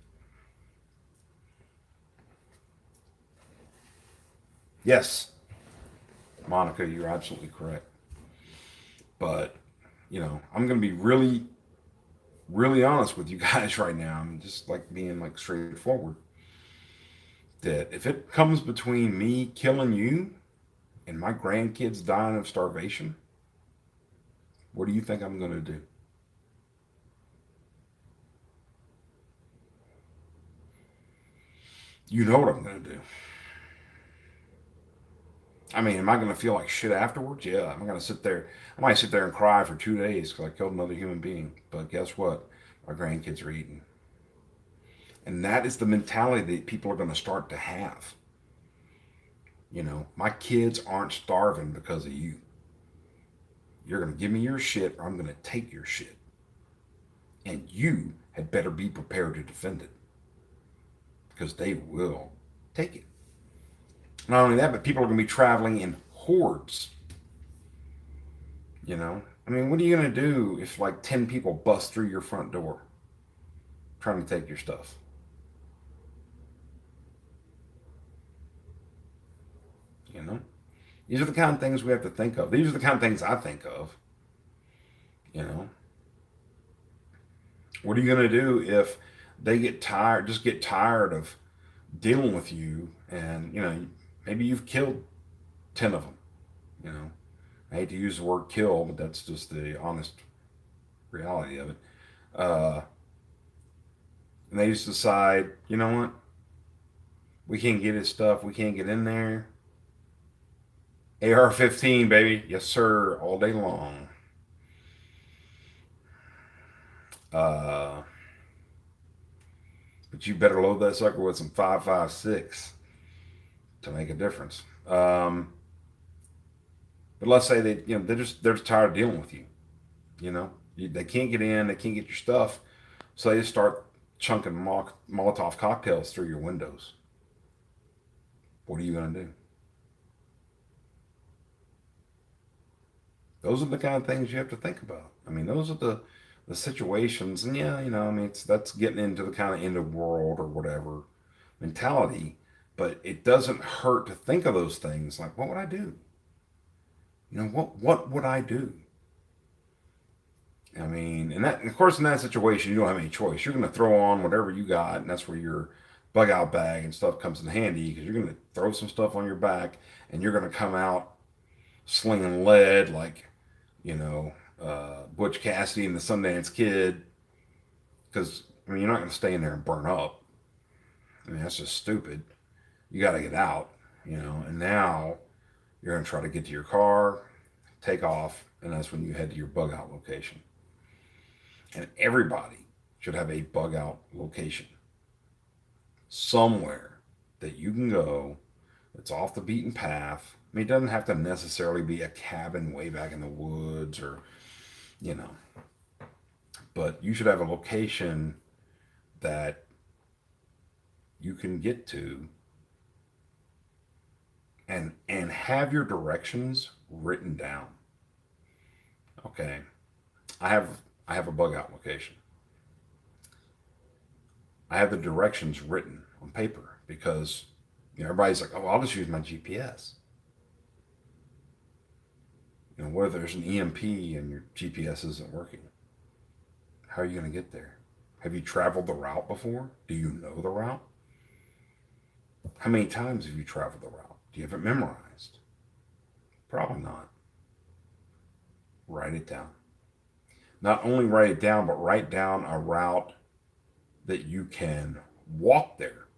Yes, Monica, you're absolutely correct. But, I'm going to be really, really honest with you guys right now. I'm just like being like straightforward. That if it comes between me killing you and my grandkids dying of starvation, what do you think I'm going to do? You know what I'm going to do. I mean, am I going to feel like shit afterwards? Yeah. I'm going to sit there. I might sit there and cry for 2 days because I killed another human being. But guess what? My grandkids are eating. And that is the mentality that people are going to start to have. My kids aren't starving because of you. You're going to give me your shit or I'm going to take your shit. And you had better be prepared to defend it because they will take it. Not only that, but people are going to be traveling in hordes. I mean, what are you going to do if like 10 people bust through your front door trying to take your stuff? You know? These are the kind of things we have to think of. These are the kind of things I think of. You know? What are you going to do if they get tired of dealing with you and, maybe you've killed 10 of them, you know? I hate to use the word kill, but that's just the honest reality of it. Uh, and they just decide, you know what? We can't get his stuff. We can't get in there. AR-15, baby. Yes, sir. All day long. Uh, but you better load that sucker with some 5.56 to make a difference. But let's say they're just tired of dealing with you. They can't get in. They can't get your stuff, so they just start chunking Molotov cocktails through your windows. What are you gonna do? Those are the kind of things you have to think about. I mean, those are the situations, and yeah, I mean, that's getting into the kind of end of world or whatever mentality. But it doesn't hurt to think of those things. Like, what would I do? What would I do? I mean, and that, of course, in that situation, you don't have any choice. You're going to throw on whatever you got, and that's where your bug out bag and stuff comes in handy because you're going to throw some stuff on your back, and you're going to come out slinging lead like, Butch Cassidy and the Sundance Kid. Because I mean, you're not going to stay in there and burn up. I mean, that's just stupid. You got to get out, And now you're going to try to get to your car, take off, and that's when you head to your bug out location. And everybody should have a bug out location somewhere that you can go that's off the beaten path. I mean, it doesn't have to necessarily be a cabin way back in the woods or, you know, but you should have a location that you can get to and have your directions written down. Okay. I have a bug out location. I have the directions written on paper because everybody's like, oh, I'll just use my GPS. What if there's an EMP and your GPS isn't working? How are you going to get there? Have you traveled the route before? Do you know the route? How many times have you traveled the route? Do you have it memorized? Probably not. Write it down. Not only write it down, but write down a route that you can walk there.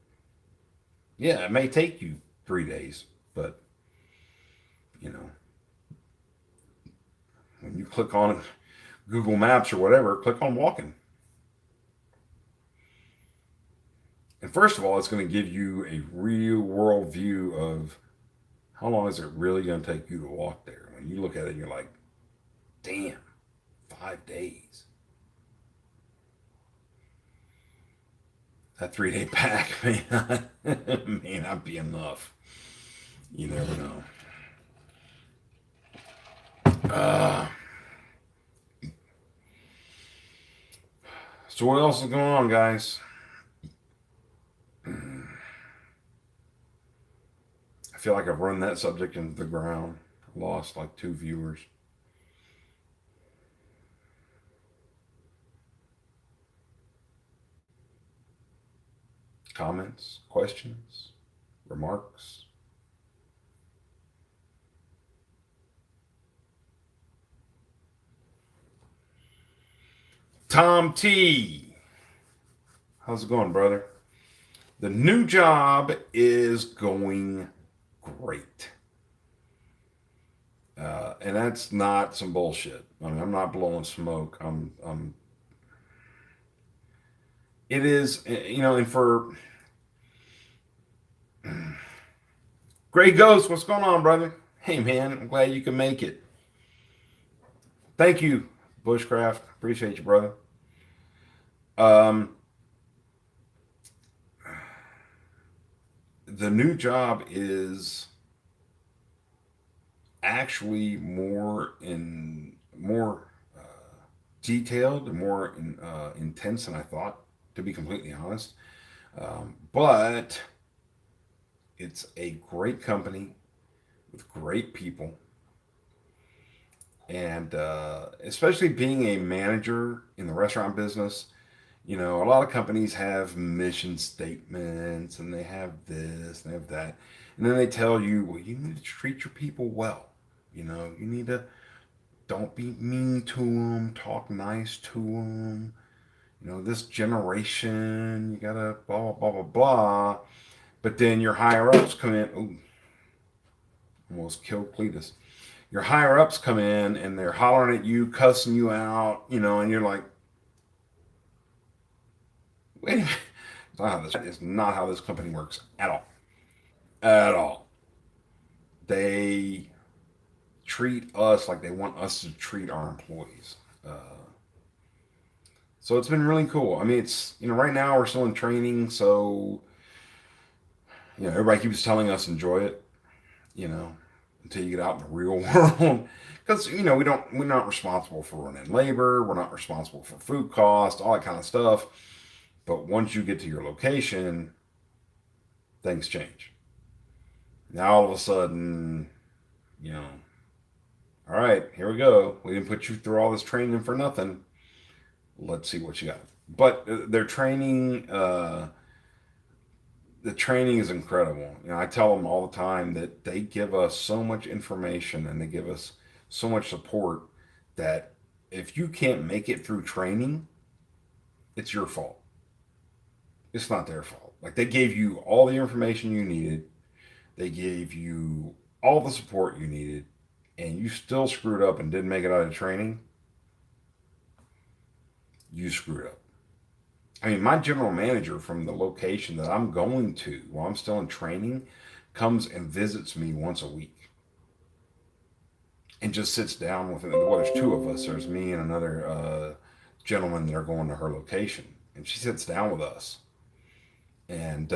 Yeah, it may take you 3 days, but when you click on Google Maps or whatever, click on walking. And first of all, it's going to give you a real world view of how long is it really going to take you to walk there. When you look at it, and you're like, damn, 5 days. That 3 day pack may not be enough. You never know. So what else is going on, guys? I feel like I've run that subject into the ground. Lost like 2 viewers. Comments, questions, remarks? Tom T. How's it going, brother? The new job is going great. And that's not some bullshit. I mean, I'm not blowing smoke. It is, and for Gray Ghost, what's going on, brother? Hey, man, I'm glad you can make it. Thank you, Bushcraft. Appreciate you, brother. Um, the new job is actually more uh, detailed and more intense than I thought, to be completely honest. But it's a great company with great people, and especially being a manager in the restaurant business. A lot of companies have mission statements and they have this and they have that. And then they tell you, well, you need to treat your people well. You need to don't be mean to them, talk nice to them. This generation, you gotta blah, blah, blah, blah, blah. But then your higher ups come in. Ooh, almost killed Cletus. Your higher ups come in and they're hollering at you, cussing you out, and you're like, wait a minute. It's not how this company works at all. At all. They treat us like they want us to treat our employees. So it's been really cool. I mean, right now we're still in training, so, everybody keeps telling us enjoy it, you know, until you get out in the real world. Because, we're not responsible for running labor, we're not responsible for food costs, all that kind of stuff. But once you get to your location, things change. Now all of a sudden, you know, all right, here we go. We didn't put you through all this training for nothing. Let's see what you got. But their training, the training is incredible. I tell them all the time that they give us so much information and they give us so much support that if you can't make it through training, it's your fault. It's not their fault. Like they gave you all the information you needed, they gave you all the support you needed, and you still screwed up and didn't make it out of training. You screwed up. I mean, my general manager from the location that I'm going to while I'm still in training comes and visits me once a week and just sits down with me. Well, there's two of us. There's me and another gentleman that are going to her location, and she sits down with us. And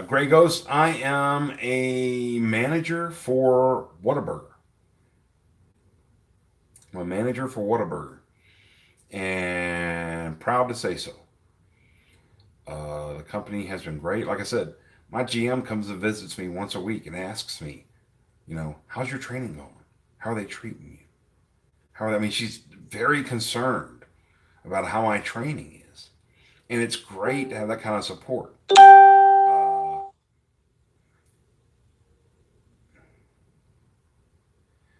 Gray Ghost, I am a manager for Whataburger. I'm a manager for Whataburger, and proud to say so. The company has been great. Like I said, my GM comes and visits me once a week and asks me, how's your training going? How are they treating you? I mean, she's very concerned about how my training is. And it's great to have that kind of support.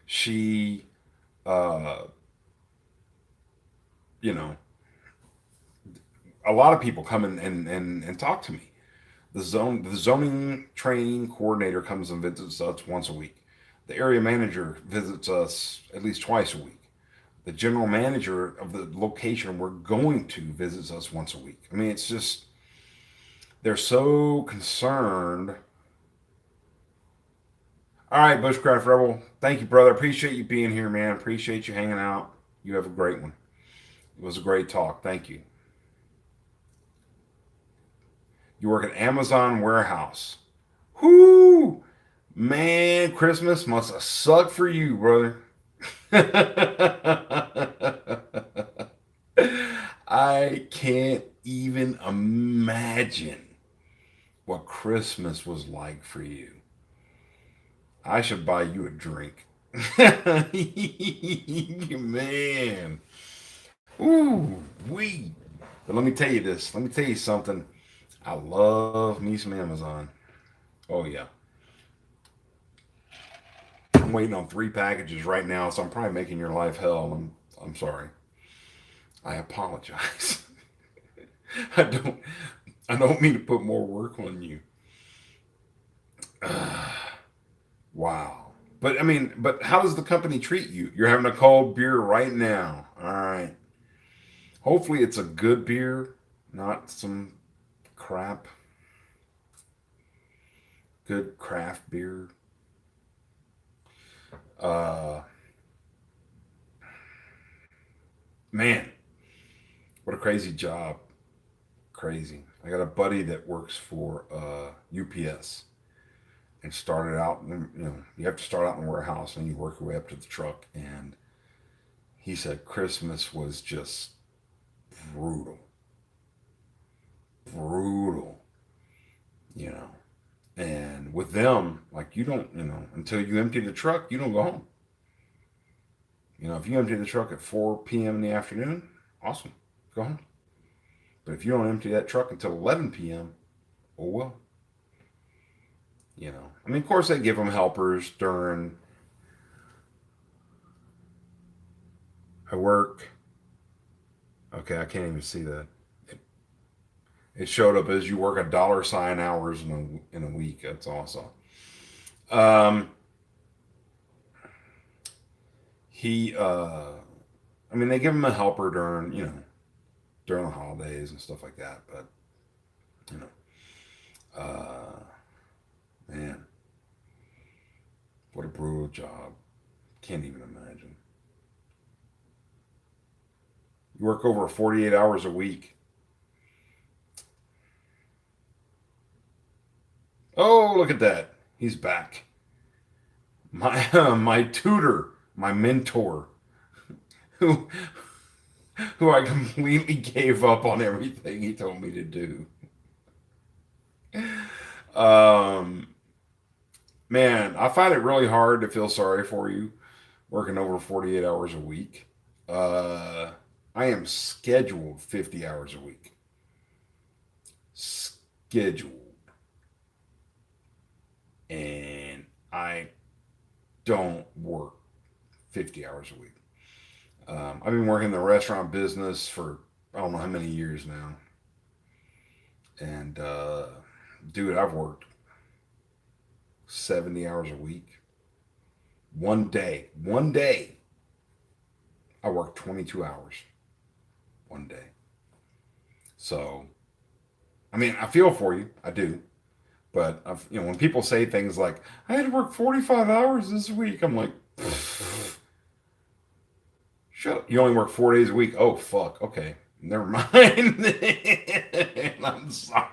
She, uh, you know, a lot of people come in and talk to me. The zoning training coordinator comes and visits us once a week. The area manager visits us at least twice a week. The general manager of the location we're going to visits us once a week. I mean, it's just they're so concerned. All right, Bushcraft Rebel. Thank you, brother. Appreciate you being here, man. Appreciate you hanging out. You have a great one. It was a great talk. Thank you. You work at Amazon warehouse. Whoo! Man, Christmas must have sucked for you, brother. I can't even imagine what Christmas was like for you. I should buy you a drink. Man. Ooh, wee. But let me tell you this. Let me tell you something. I love me some Amazon. Oh, yeah. I'm waiting on 3 packages right now, so I'm probably making your life hell. I'm sorry. I apologize. I don't I don't mean to put more work on you. Wow. But I mean, but how does the company treat you? You're having a cold beer right now. All right. Hopefully, it's a good beer, not some crap. Good craft beer. Uh, Man, what a crazy job. Crazy. I got a buddy that works for UPS and started out. You have to start out in the warehouse and you work your way up to the truck. And he said Christmas was just brutal, brutal. You know, and with them, like you don't, until you empty the truck, you don't go home. If you empty the truck at 4 p.m. in the afternoon, awesome, go home. But if you don't empty that truck until 11 p.m., oh well. I mean, of course, they give them helpers during I work. Okay, I can't even see that. It showed up as you work a dollar sign hours in a week. That's awesome. Um, he, I mean, they give him a helper during the holidays and stuff like that. But you know, man, what a brutal job. Can't even imagine. You work over 48 hours a week. Oh, look at that. He's back. My my tutor, my mentor, who who I completely gave up on everything he told me to do. Um, Man, I find it really hard to feel sorry for you working over 48 hours a week. Uh, I am scheduled 50 hours a week. Scheduled. And I don't work 50 hours a week. I've been working in the restaurant business for I don't know how many years now. And, dude, I've worked 70 hours a week. One day, I worked 22 hours one day. So, I mean, I feel for you. I do. But, when people say things like, I had to work 45 hours this week, I'm like, shut up. You only work 4 days a week. Oh, fuck. Okay. Never mind. I'm sorry.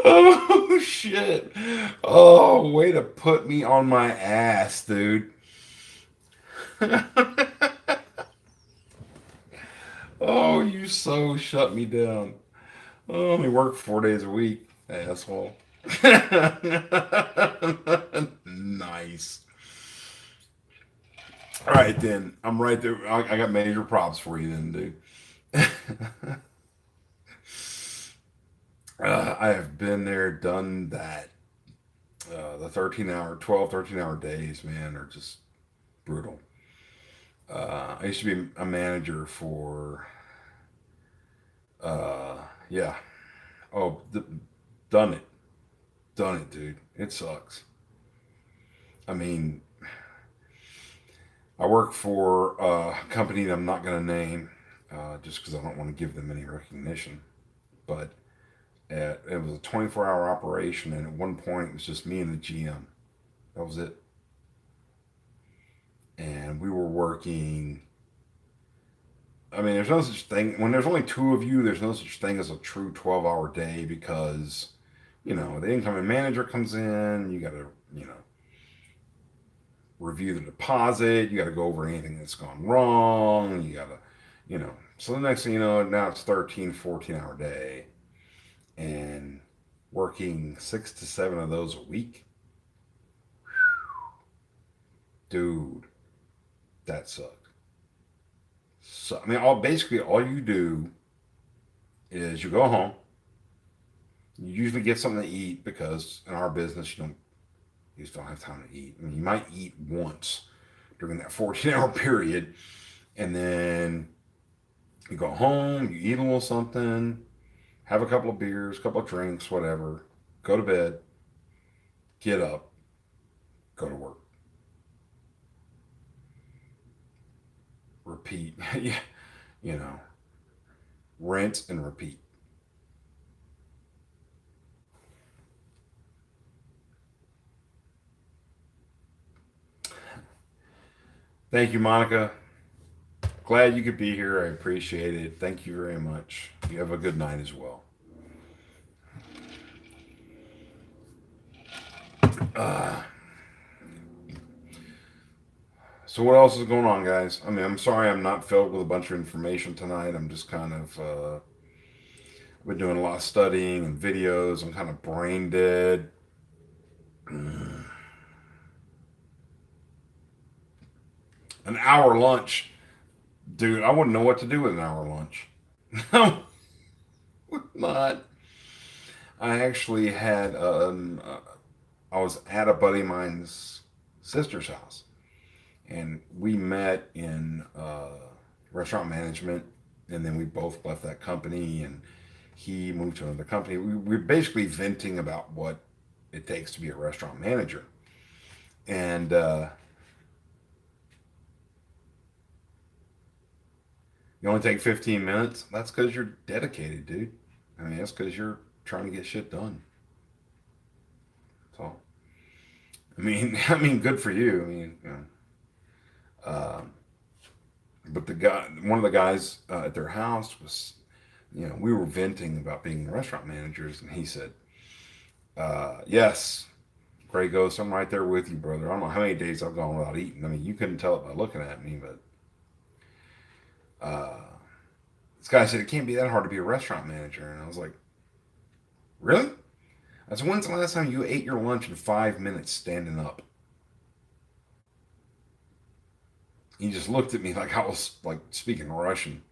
Oh, shit. Oh, way to put me on my ass, dude. Oh, you so shut me down. Oh, I only work 4 days a week, asshole. Nice. All right, then. I'm right there. I got major props for you, then, dude. I have been there, done that. The 13 hour days, man, are just brutal. I used to be a manager for, uh, yeah. Oh, done it. Done it, dude. It sucks. I mean, I work for a company that I'm not going to name just because I don't want to give them any recognition. But it was a 24-hour operation, and at one point it was just me and the GM. That was it. And we were working. I mean, there's no such thing. When there's only two of you, there's no such thing as a true 12-hour day because, the incoming manager comes in, you got to, review the deposit, you got to go over anything that's gone wrong, you got to, So the next thing you know, now it's 13, 14-hour day and working 6 to 7 of those a week. Dude, that sucked. So, I mean, all you do is you go home. You usually get something to eat because in our business you just don't have time to eat. I mean, you might eat once during that 14-hour period, and then you go home, you eat a little something, have a couple of beers, a couple of drinks, whatever, go to bed, get up, go to work, repeat. Yeah, you know, rinse and repeat. Thank you, Monica. Glad you could be here. I appreciate it. Thank you very much. You have a good night as well. Uh, so what else is going on, guys? I mean, I'm sorry I'm not filled with a bunch of information tonight. I'm just kind of I've been doing a lot of studying and videos. I'm kind of brain dead. An hour lunch, dude. I wouldn't know what to do with an hour lunch. No, would not. I actually had I was at a buddy of mine's sister's house, and we met in restaurant management, and then we both left that company, and he moved to another company. We're basically venting about what it takes to be a restaurant manager, and you only take 15 minutes. That's because you're dedicated, dude. I mean, that's because you're trying to get shit done. So, I mean, I mean, good for you. I mean, you know, but the guy, one of the guys at their house was, you know, we were venting about being restaurant managers, and he said, "Yes, Gray Ghost, I'm right there with you, brother. I don't know how many days I've gone without eating. I mean, you couldn't tell it by looking at me, but uh, this guy said it can't be that hard to be a restaurant manager." And I was like, "Really?" I said, "When's the last time you ate your lunch in 5 minutes standing up?" He just looked at me like I was like speaking Russian.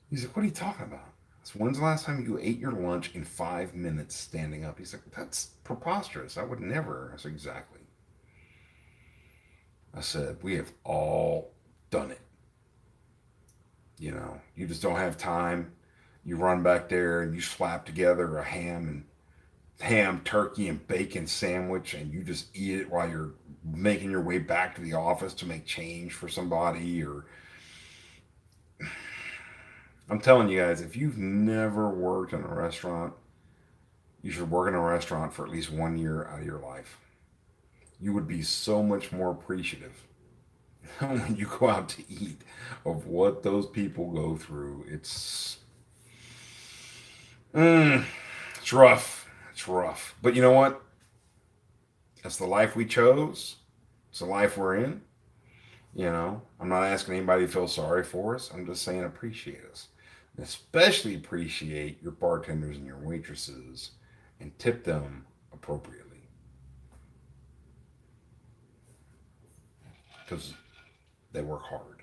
He's like, "What are you talking about?" I said, "When's the last time you ate your lunch in 5 minutes standing up?" He's like, "That's preposterous. I would never." I said, "Exactly." I said, "We have all done it. You know, you just don't have time. You run back there and you slap together a turkey, and bacon sandwich, and you just eat it while you're making your way back to the office to make change for somebody. Or I'm telling you guys, if you've never worked in a restaurant, you should work in a restaurant for at least 1 year out of your life. You would be so much more appreciative when you go out to eat of what those people go through. Mm, it's rough. It's rough. But you know what? That's the life we chose. It's the life we're in. You know, I'm not asking anybody to feel sorry for us. I'm just saying appreciate us. And especially appreciate your bartenders and your waitresses and tip them appropriately because they work hard.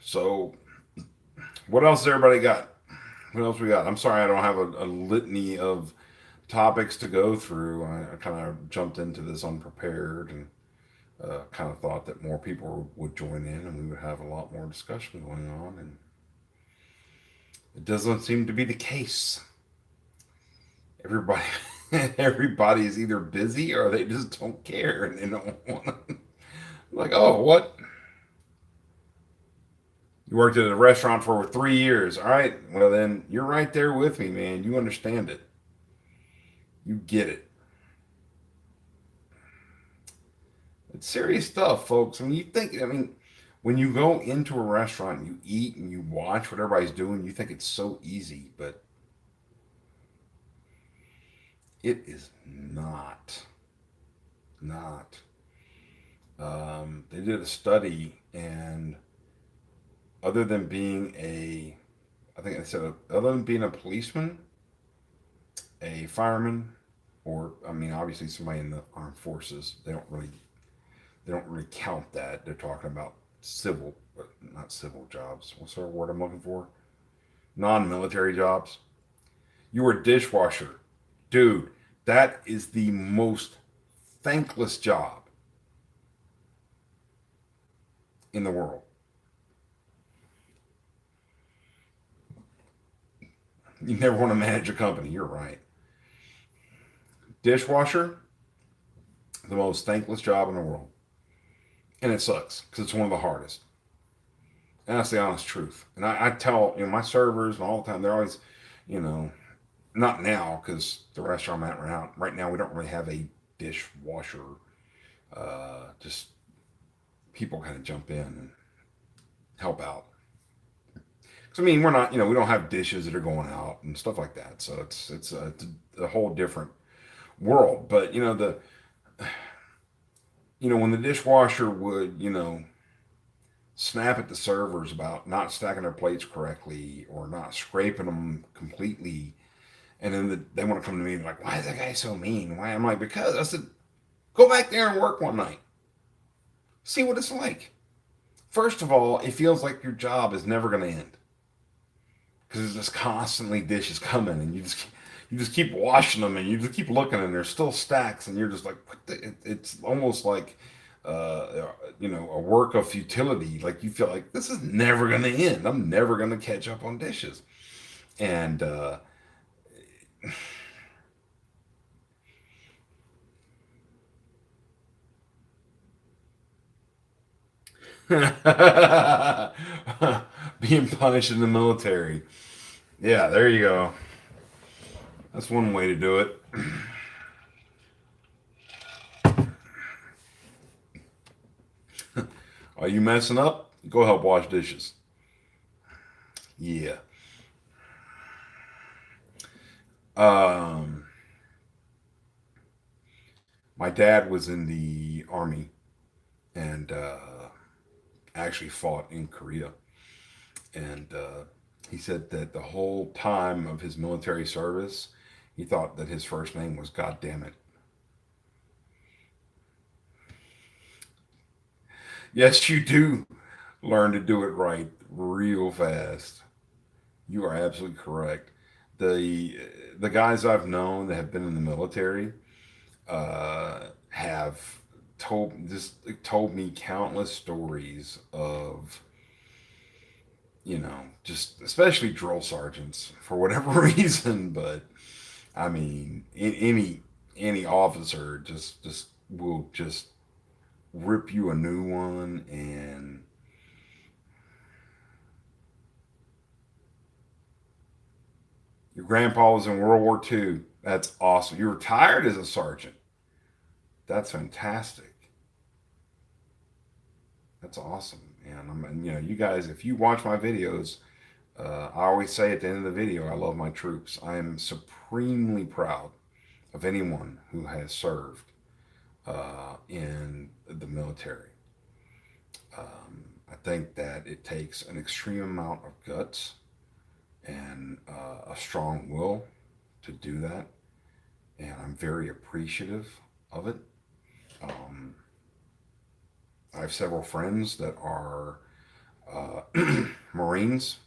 So, what else has everybody got? What else we got? I'm sorry I don't have a litany of topics to go through. I kind of jumped into this unprepared and kind of thought that more people would join in and we would have a lot more discussion going on. And it doesn't seem to be the case. Everybody, everybody is either busy or they just don't care and they don't want to. Like, oh, what? You worked at a restaurant for 3 years. All right. Well, then you're right there with me, man. You understand it. You get it. It's serious stuff, folks. I mean, you think, I mean, when you go into a restaurant, you eat and you watch what everybody's doing, you think it's so easy, but it is not. Not. They did a study, and other than being I think they said, other than being a policeman, a fireman, or I mean, obviously somebody in the armed forces, they don't really count that. They're talking about civil, but not civil jobs. What's the word I'm looking for? Non-military jobs. You were a dishwasher, dude. That is the most thankless job in the world. You never want to manage a company. You're right. Dishwasher, the most thankless job in the world. And it sucks because it's one of the hardest. And that's the honest truth. And I tell my servers and all the time, they're always, you know, not now because the restaurant I'm at right now we don't really have a dishwasher. Just people kind of jump in and help out. Because I mean, we're not, we don't have dishes that are going out and stuff like that. So it's a whole different world. But when the dishwasher would snap at the servers about not stacking their plates correctly or not scraping them completely, and then they want to come to me and like, why is that guy so mean? Why? I'm like, because I said, go back there and work one night, see what it's like. First of all, it feels like your job is never going to end because there's just constantly dishes coming, and you just keep washing them, and you just keep looking, and there's still stacks, and you're just like, it's almost like a work of futility. Like you feel like this is never going to end. I'm never going to catch up on dishes, and being punished in the military. Yeah, there you go. That's one way to do it. Are you messing up? Go help wash dishes. Yeah. Um, my dad was in the army and actually fought in Korea. And he said that the whole time of his military service, he thought that his first name was God damn it. Yes, you do learn to do it right real fast. You are absolutely correct. The guys I've known that have been in the military have told me countless stories of just especially drill sergeants for whatever reason, but I mean any officer just will just rip you a new one. And your grandpa was in World War II. That's awesome. You retired as a sergeant. That's fantastic. That's awesome. And you guys, if you watch my videos, I always say at the end of the video, I love my troops. I am supremely proud of anyone who has served in the military. I think that it takes an extreme amount of guts and a strong will to do that, and I'm very appreciative of it. Um, I have several friends that are uh, Marines.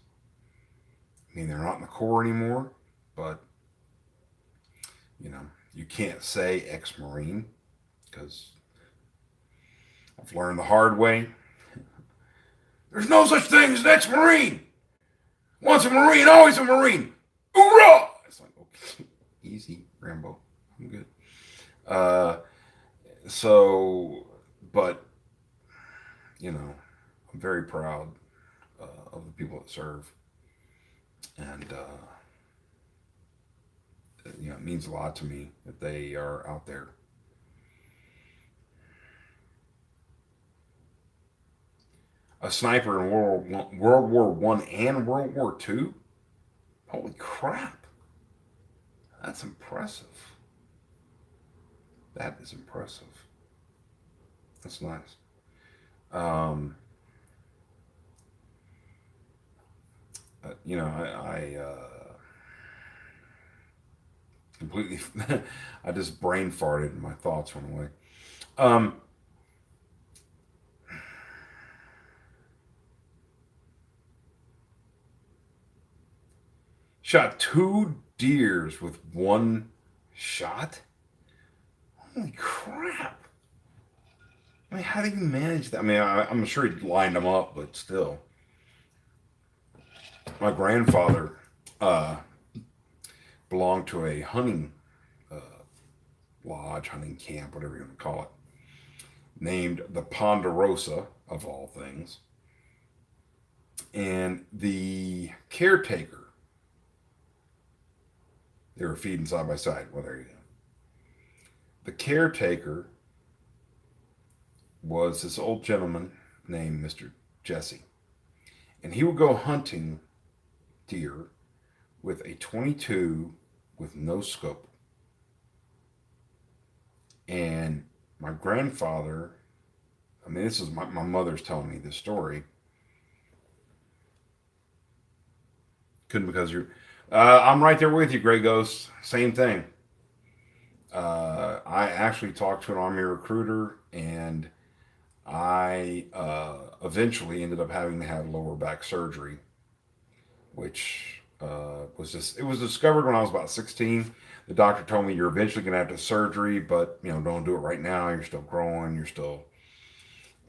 I mean, they're not in the Corps anymore, but you know, you can't say ex-Marine because I've learned the hard way. There's no such thing as an ex-Marine. Once a Marine, always a Marine. Hoorah! It's like, okay, easy, Rambo. I'm good. Uh, so, but I'm very proud of the people that serve, and it means a lot to me that they are out there. A sniper in World War I and World War II. Holy crap! That's impressive. That is impressive. That's nice. Um, I completely. I just brain farted and my thoughts went away. Um, Shot two deers with one shot. Holy crap! I mean, how do you manage that? I mean, I'm sure he lined them up, but still. My grandfather, uh, belonged to a hunting uh, lodge, hunting camp, whatever you want to call it, named the Ponderosa, of all things. And the caretaker, they were feeding side by side. Well, there you go. The caretaker was this old gentleman named Mr. Jesse. And he would go hunting deer with a 22 with no scope. And my grandfather, I mean, this is my mother's telling me this story. Couldn't because you're. I'm right there with you, Gray Ghost. Same thing. I actually talked to an Army recruiter, and I eventually ended up having to have lower back surgery, which it was discovered when I was about 16. The doctor told me you're eventually going to have to have surgery, but don't do it right now. You're still growing. You're still.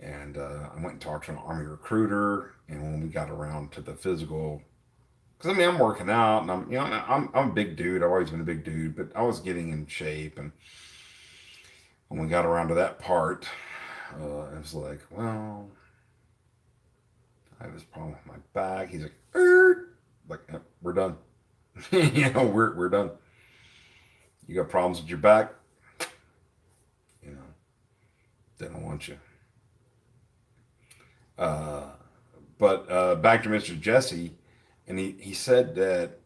And I went and talked to an Army recruiter, and when we got around to the physical, because I mean I'm working out, and I'm a big dude. I've always been a big dude, but I was getting in shape, and when we got around to that part, it was like, well, I have this problem with my back. He's like, we're done. We're done. You got problems with your back, they don't want you. Uh, but back to Mr. Jesse, and he said that,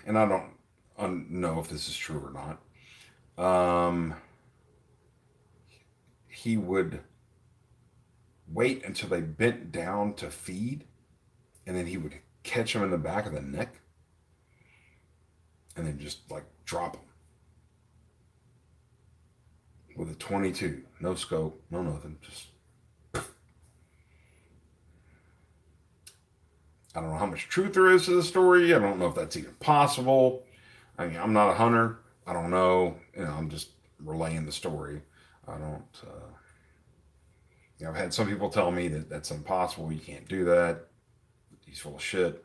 and I don't know if this is true or not. He would wait until they bent down to feed, and then he would catch them in the back of the neck, and then just like drop them with a 22, no scope, no nothing, just. I don't know how much truth there is to the story. I don't know if that's even possible. I mean, I'm not a hunter. I don't know. I'm just relaying the story. I don't. I've had some people tell me that that's impossible. You can't do that. He's full of shit.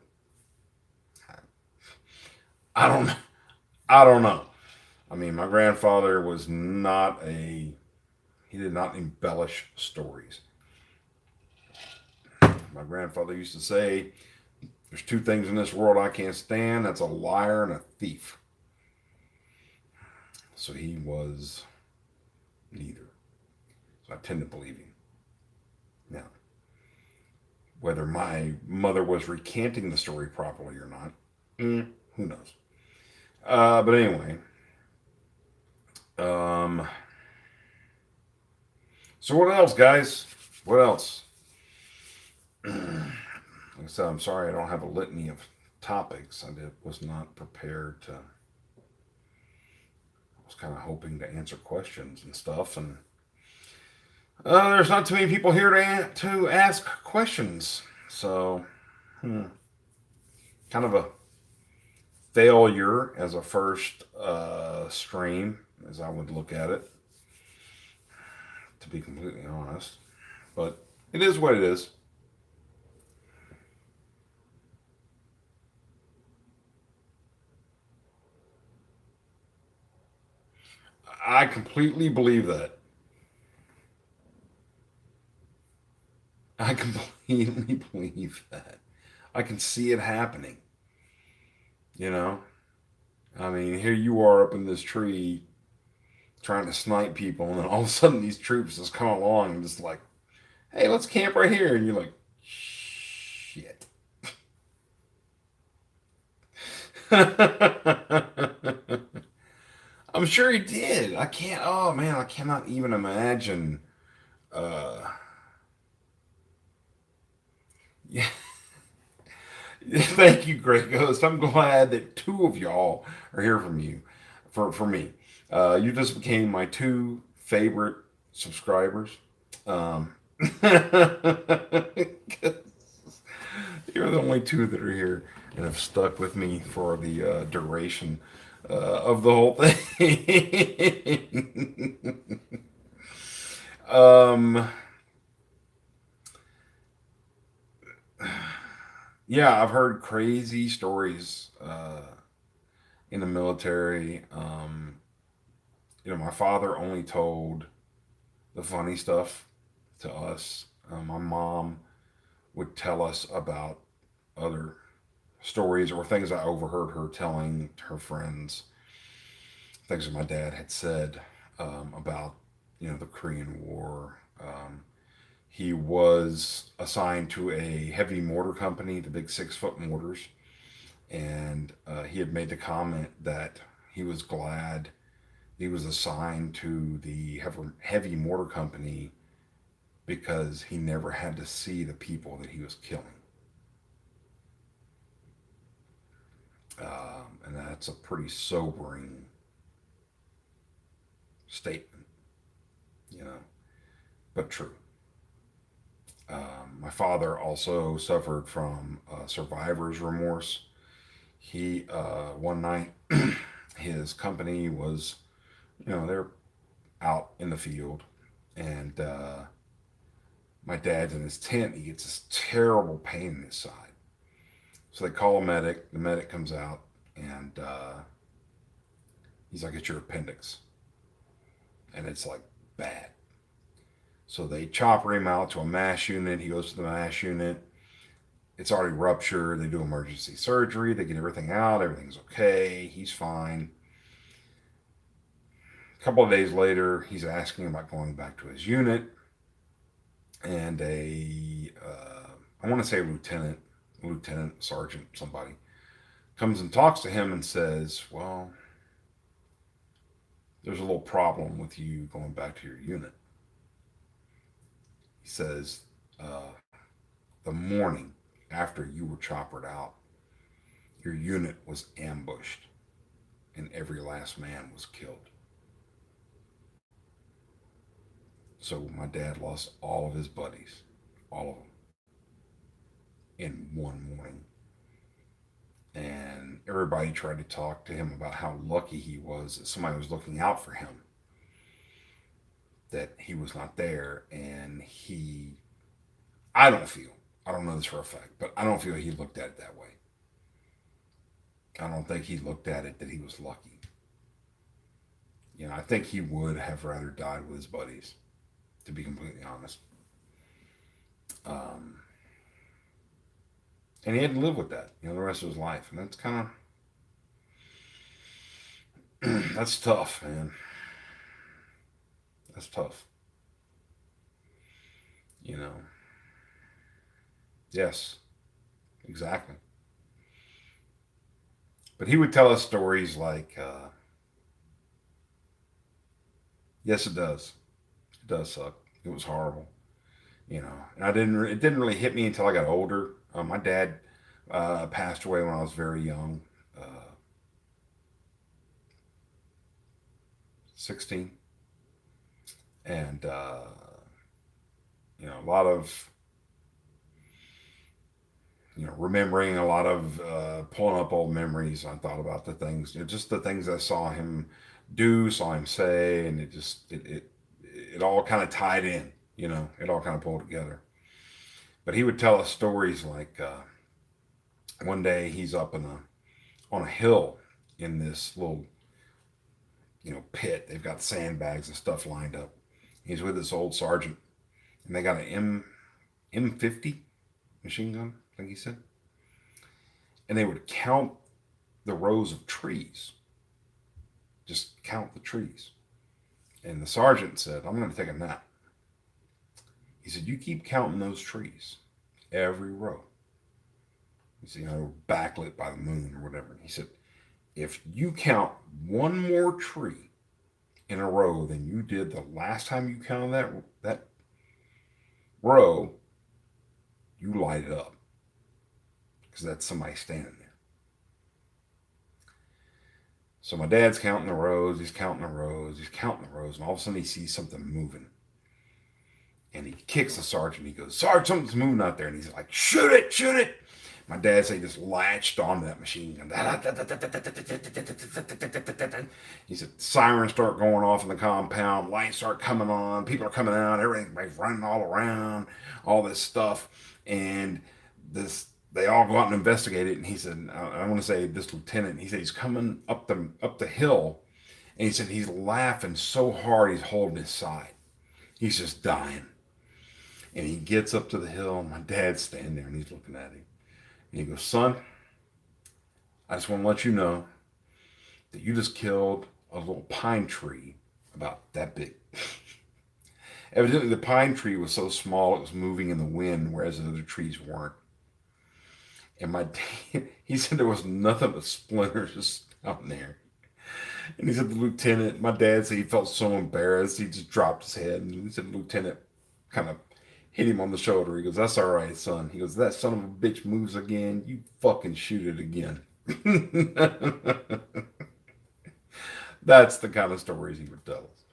I don't know. I don't know. I mean, my grandfather was not a. He did not embellish stories. My grandfather used to say, "There's two things in this world I can't stand. That's a liar and a thief." So he was neither. So I tend to believe him. Now, whether my mother was recanting the story properly or not, who knows? But anyway, so what else, guys? What else? Like I said, I'm sorry I don't have a litany of topics. Was not prepared to. I was kind of hoping to answer questions and stuff, and there's not too many people here to ask questions. So, kind of a failure as a first stream, as I would look at it, to be completely honest. But it is what it is. I completely believe that. I completely believe that. I can see it happening. You know? I mean, here you are up in this tree trying to snipe people, and then all of a sudden these troops just come along and just like, hey, let's camp right here. And you're like, shit. I'm sure he did. Oh man, I cannot even imagine. Uh, yeah. Thank you, Great Ghost. I'm glad that two of y'all are here from you, for me. You just became my two favorite subscribers. Um, you're the only two that are here and have stuck with me for the duration of the whole thing. um, yeah, I've heard crazy stories. in the military. My father only told the funny stuff to us. My mom would tell us about other stories or things I overheard her telling her friends, things that my dad had said about, the Korean War. He was assigned to a heavy mortar company, the big 6 foot mortars, and he had made the comment that he was glad he was assigned to the heavy mortar company because he never had to see the people that he was killing. And that's a pretty sobering statement, you know, but true. My father also suffered from survivor's remorse. He, one night, his company was, they're out in the field, and my dad's in his tent. He gets this terrible pain in his side. So they call a medic. The medic comes out, and he's like, "It's your appendix," and it's like bad. So they chopper him out to a mass unit. He goes to the mass unit. It's already ruptured. They do emergency surgery. They get everything out. Everything's okay. He's fine. A couple of days later, he's asking about going back to his unit, and I want to say lieutenant, sergeant, somebody comes and talks to him and says, "Well, there's a little problem with you going back to your unit." He says, "The morning after you were choppered out, your unit was ambushed, and every last man was killed." So my dad lost all of his buddies, all of them, in one morning. And everybody tried to talk to him about how lucky he was that somebody was looking out for him, that he was not there. And I don't feel, I don't know this for a fact, but I don't feel he looked at it that way. I don't think he looked at it that he was lucky. I think he would have rather died with his buddies, to be completely honest. Um, and he had to live with that, the rest of his life. And that's kind of, that's tough, man. That's tough. You know, yes, exactly. But he would tell us stories like, yes, it does. It does suck. It was horrible. And it didn't really hit me until I got older. My dad passed away when I was very young, 16. And, a lot of, remembering a lot of pulling up old memories. I thought about the things, just the things I saw him do, saw him say, and it all kind of tied in. It all kind of pulled together. But he would tell us stories like one day he's up on a hill in this little pit. They've got sandbags and stuff lined up. He's with this old sergeant, and they got an M50 machine gun, I think he said, and they would count the rows of trees, just count the trees. And the sergeant said, "I'm going to take a nap." He said, "You keep counting those trees, every row." He said, backlit by the moon or whatever. He said, "If you count one more tree in a row than you did the last time you counted that row, you light it up, because that's somebody standing there." So my dad's counting the rows, he's counting the rows, he's counting the rows, and all of a sudden he sees something moving. And he kicks the sergeant. He goes, "Sarge, something's moving out there." And he's like, "Shoot it, shoot it." My dad said he just latched onto that machine gun. He said sirens start going off in the compound, lights start coming on, people are coming out, everybody's running all around, all this stuff. And they all go out and investigate it. And he said, I want to say this lieutenant, he said he's coming up the hill, and he said he's laughing so hard he's holding his side. He's just dying. And he gets up to the hill. My dad's standing there, and he's looking at him. And he goes, son, I just want to let you know that you just killed a little pine tree about that big. Evidently, the pine tree was so small it was moving in the wind, whereas the other trees weren't. And my dad, he said there was nothing but splinters down there. And he said the lieutenant, my dad said he felt so embarrassed, he just dropped his head. And he said the lieutenant kind of hit him on the shoulder. He goes, that's all right, son. He goes, that son of a bitch moves again, you fucking shoot it again. That's the kind of stories he would tell us.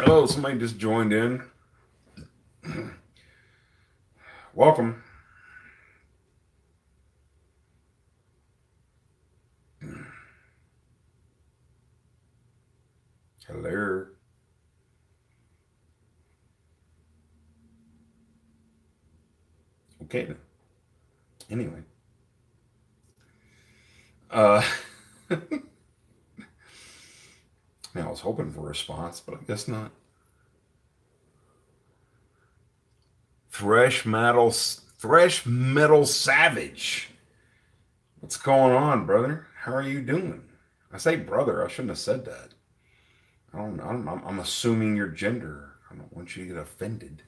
Oh, somebody just joined in. Welcome. Hello. Okay then. Anyway. Uh I was hoping for a response, but I guess not. Thresh Metal Savage. What's going on, brother? How are you doing? I say brother. I shouldn't have said that. I'm assuming your gender. I don't want you to get offended.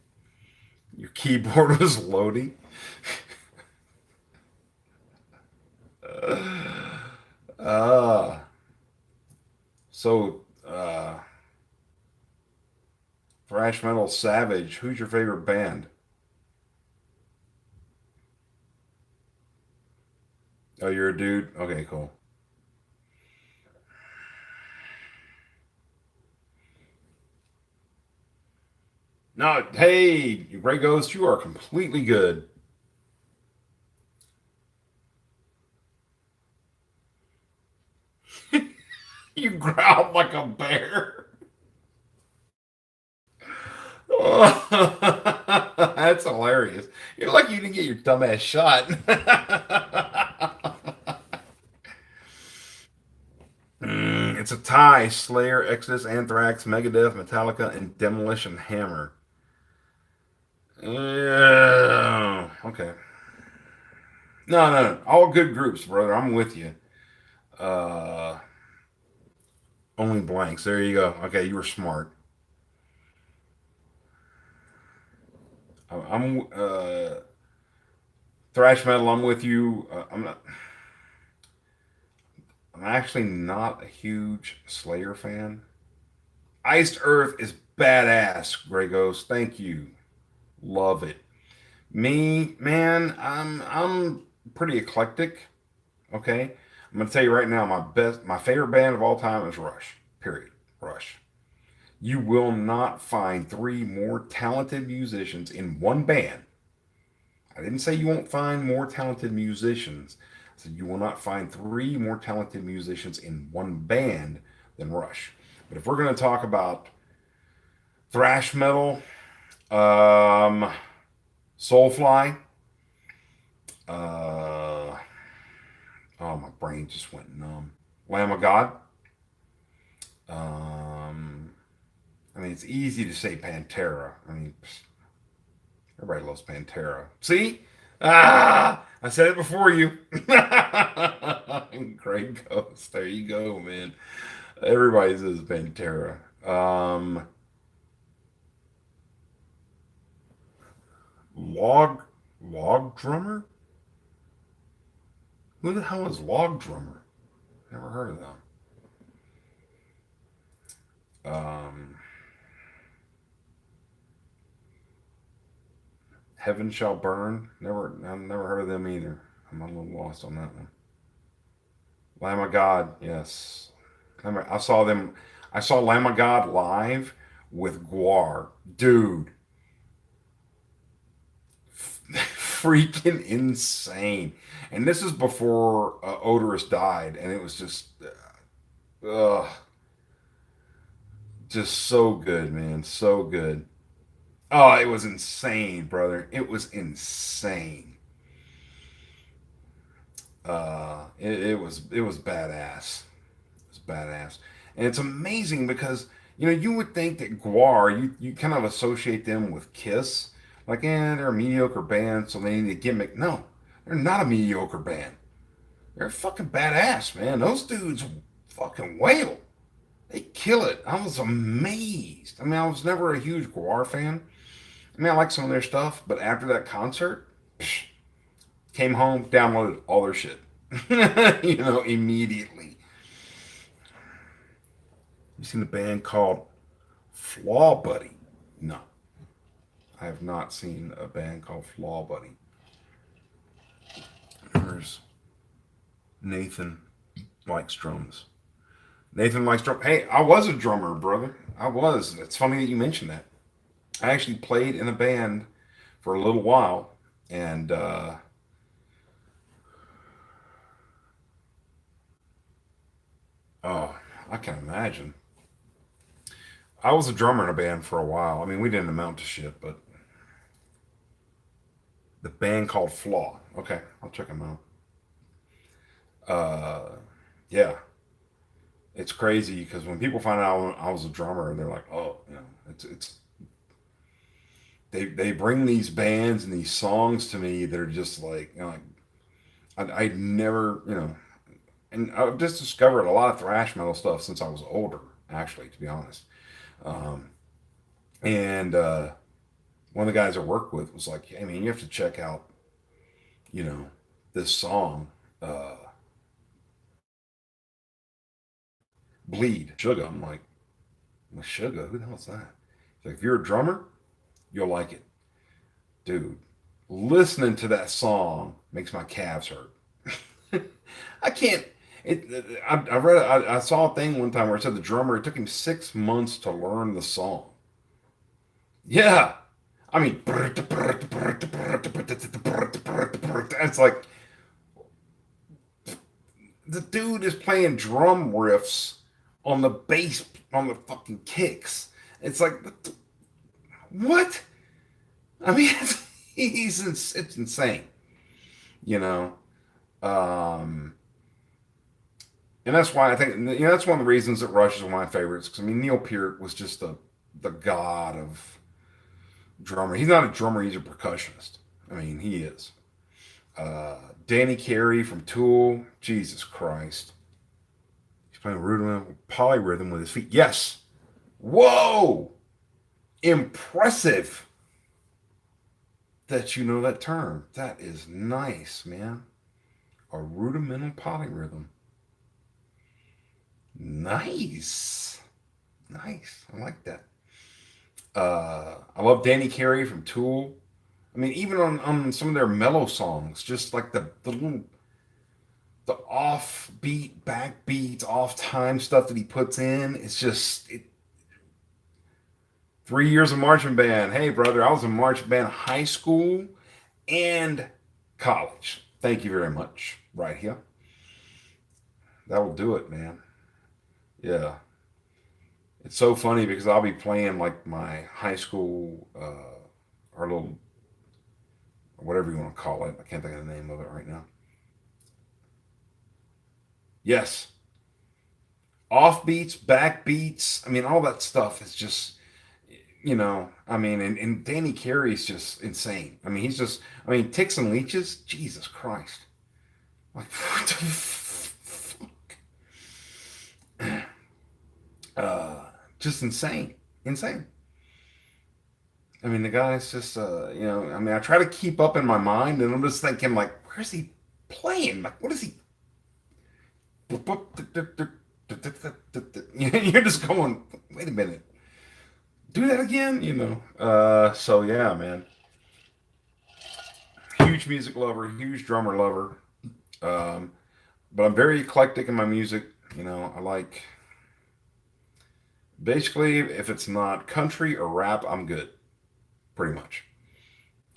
Your keyboard was loading. uh, so, Thrash Metal Savage, who's your favorite band? Oh, you're a dude? Okay, cool. No, hey, Grey Ghost, you are completely good. You growled like a bear. That's hilarious. You're lucky you didn't get your dumbass shot. It's a tie. Slayer, Exodus, Anthrax, Megadeth, Metallica, and Demolition Hammer. Yeah. Okay. No, no, no. All good groups, brother. I'm with you. Uh, only blanks. There you go. Okay, you were smart. I'm thrash metal. I'm with you. I'm actually not a huge Slayer fan. Iced Earth is badass, Grey Ghost. Thank you. Love it. Me, man, I'm pretty eclectic. Okay. I'm gonna tell you right now, my favorite band of all time is Rush. Period. Rush. You will not find three more talented musicians in one band. I didn't say you won't find more talented musicians. I said you will not find three more talented musicians in one band than Rush. But if we're going to talk about thrash metal, um, Soulfly, uh, oh, my brain just went numb. Lamb of God. Um, I mean, it's easy to say Pantera. I mean, everybody loves Pantera. See? I said it before you. Great Ghost. There you go, man. Everybody says Pantera. Log Log Drummer? Who the hell is Log Drummer? Never heard of them. Um, Heaven Shall Burn. I've never heard of them either. I'm a little lost on that one. Lamb of God, yes. I saw them. I saw Lamb of God live with Guar. Dude, freaking insane. And this is before Odorous died, and it was uh, just so good, man. So good. Oh, it was insane, brother. It was insane. It was badass. It was badass, and it's amazing because you would think that Guar you kind of associate them with Kiss, like they're a mediocre band, so they need a gimmick. No, they're not a mediocre band. They're fucking badass, man. Those dudes fucking wail. They kill it. I was amazed. I mean, I was never a huge Guar fan. I mean, I like some of their stuff, but after that concert, psh, came home, downloaded all their shit. Immediately. You seen the band called Flaw Buddy? No, I have not seen a band called Flaw Buddy. There's Nathan likes drums. Nathan likes drum. Hey, I was a drummer, brother. I was. It's funny that you mentioned that. I actually played in a band for a little while, and oh, I can imagine. I was a drummer in a band for a while. I mean, we didn't amount to shit, but the band called Flaw. Okay, I'll check them out. Yeah, it's crazy because when people find out I was a drummer, they're like, "Oh, it's." They bring these bands and these songs to me that are just like, I'd never, and I've just discovered a lot of thrash metal stuff since I was older, actually, to be honest. Um, and one of the guys I worked with was like, "Hey, man, you have to check out, you know, this song, uh, Bleed, Sugar." I'm like, "Well, Sugar? Who the hell's that?" He's like, "If you're a drummer, you'll like it." Dude, listening to that song makes my calves hurt. I can't. I read. I saw a thing one time where it said the drummer. It took him 6 months to learn the song. Yeah, I mean, it's like the dude is playing drum riffs on the bass on the fucking kicks. It's like what? I mean, it's insane, you know. Um, and that's why I think that's one of the reasons that Rush is one of my favorites. Because I mean, Neil Peart was just the god of drummer. He's not a drummer; he's a percussionist. I mean, he is. Uh, Danny Carey from Tool. Jesus Christ, he's playing rhythm, polyrhythm with his feet. Yes. Whoa! Impressive that you know that term. That is nice, man. A rudimental polyrhythm. Nice. Nice. I like that. I love Danny Carey from Tool. I mean, even on some of their mellow songs, just like the little the offbeat, backbeats, off time stuff that he puts in. It's just 3 years of marching band. Hey, brother, I was in marching band high school and college. Thank you very much. Right here. That will do it, man. Yeah. It's so funny because I'll be playing like my high school or little whatever you want to call it. I can't think of the name of it right now. Yes, offbeats, backbeats. I mean, all that stuff is just, I mean, and Danny Carey's just insane. I mean, I mean, Ticks and Leeches, Jesus Christ. Like, what the fuck? Uh, just insane. Insane. I mean, the guy's just, I mean, I try to keep up in my mind and I'm just thinking, like, where's he playing? Like, what is he? You're just going, wait a minute, do that again, So yeah, man, huge music lover, huge drummer lover. Um, but I'm very eclectic in my music. I like basically if it's not country or rap, I'm good, pretty much.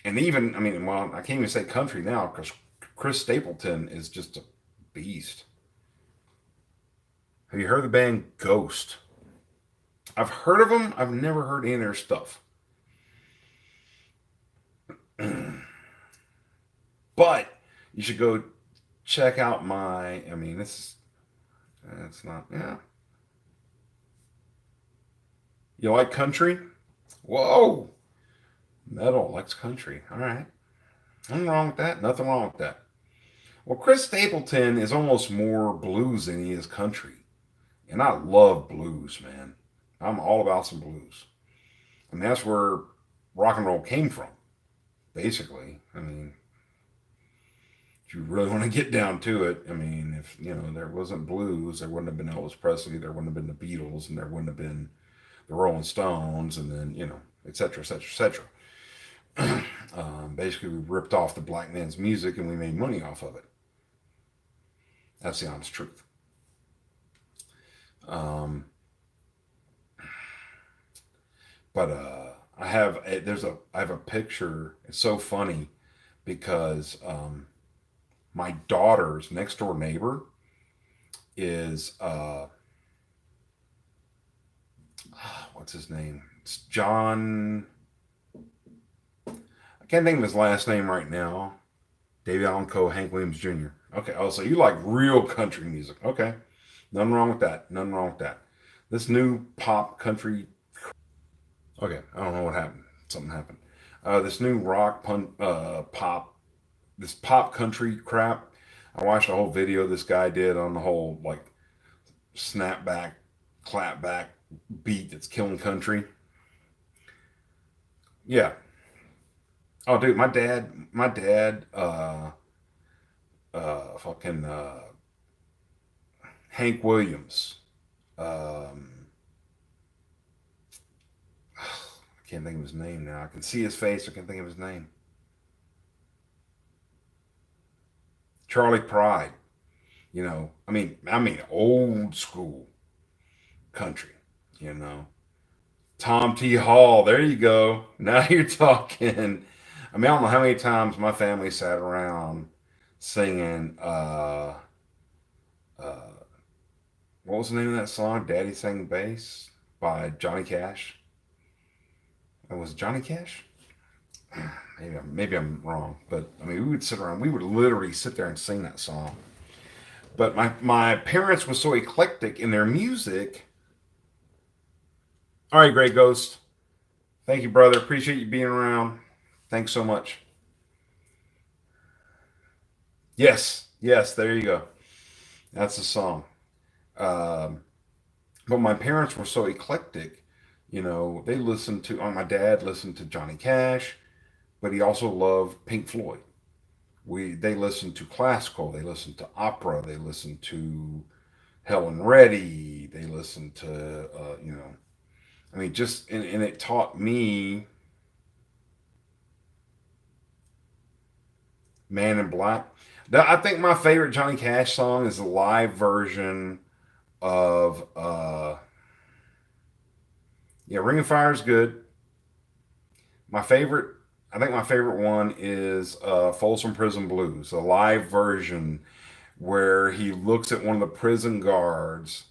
And even, I mean, well, I can't even say country now because Chris Stapleton is just a beast. Have you heard the band Ghost? I've heard of them. I've never heard any of their stuff. But you should go check out my. I mean, it's not. Yeah, you like country? Whoa, metal likes country. All right, nothing wrong with that. Nothing wrong with that. Well, Chris Stapleton is almost more blues than he is country, and I love blues, man. I'm all about some blues, and that's where rock and roll came from, basically. I mean, if you really want to get down to it, I mean, if there wasn't blues, there wouldn't have been Elvis Presley, there wouldn't have been the Beatles, and there wouldn't have been the Rolling Stones, and then et cetera, et cetera, et cetera. Basically, we ripped off the black man's music and we made money off of it. That's the honest truth. Um, but I have a picture. It's so funny because my daughter's next door neighbor is what's his name? It's John. I can't think of his last name right now. David Allan Coe, Hank Williams Jr. Okay. Oh, so you like real country music? Okay. Nothing wrong with that. Nothing wrong with that. This new pop country. Okay, I don't know what happened. Something happened. This new pop, this pop country crap. I watched a whole video this guy did on the whole like snapback, clapback beat that's killing country. Yeah. Oh, dude, my dad, fucking Hank Williams. I can't think of his name now. I can see his face. I can't think of his name. Charlie Pride. I mean, old school country. You know, Tom T. Hall. There you go. Now you're talking. I mean, I don't know how many times my family sat around singing. Uh, what was the name of that song? Daddy Sang Bass by Johnny Cash. It was Johnny Cash. Maybe I'm wrong, but I mean, we would sit around. We would literally sit there and sing that song. But my parents were so eclectic in their music. All right, Great Ghost. Thank you, brother. Appreciate you being around. Thanks so much. Yes, yes. There you go. That's the song. Um, but my parents were so eclectic. They listened to. My dad listened to Johnny Cash, but he also loved Pink Floyd. They listened to classical, they listened to opera, they listened to Helen Reddy, they listened to I mean, just and it taught me Man in Black. I think my favorite Johnny Cash song is the live version of yeah, Ring of Fire is good. My favorite, I think my favorite one is Folsom Prison Blues, the live version where he looks at one of the prison guards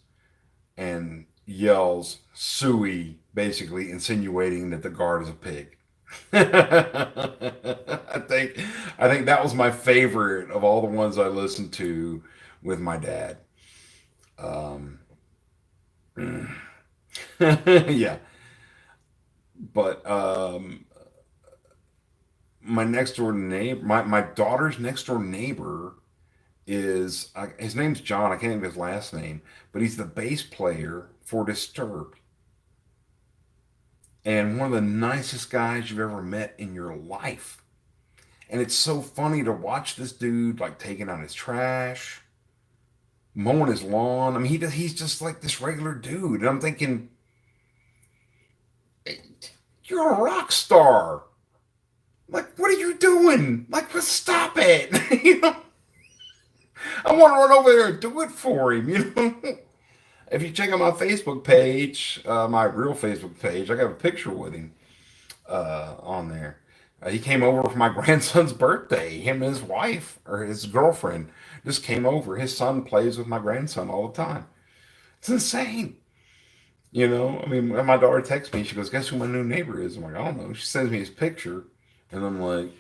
and yells "Suey," basically insinuating that the guard is a pig. I think that was my favorite of all the ones I listened to with my dad. Um, yeah, but my next door neighbor, my daughter's next door neighbor is his name's John. I can't think of his last name, but he's the bass player for Disturbed, and one of the nicest guys you've ever met in your life. And it's so funny to watch this dude like taking out his trash, mowing his lawn. I mean, he's just like this regular dude. And I'm thinking, "Hey, you're a rock star. Like, what are you doing? Like, let's stop it." I want to run over there and do it for him. If you check out my Facebook page, my real Facebook page, I got a picture with him on there. He came over for my grandson's birthday. Him and his wife or his girlfriend just came over. His son plays with my grandson all the time. It's insane. I mean, when my daughter texts me, she goes, "Guess who my new neighbor is?" I'm like, "I don't know." She sends me his picture, and I'm like,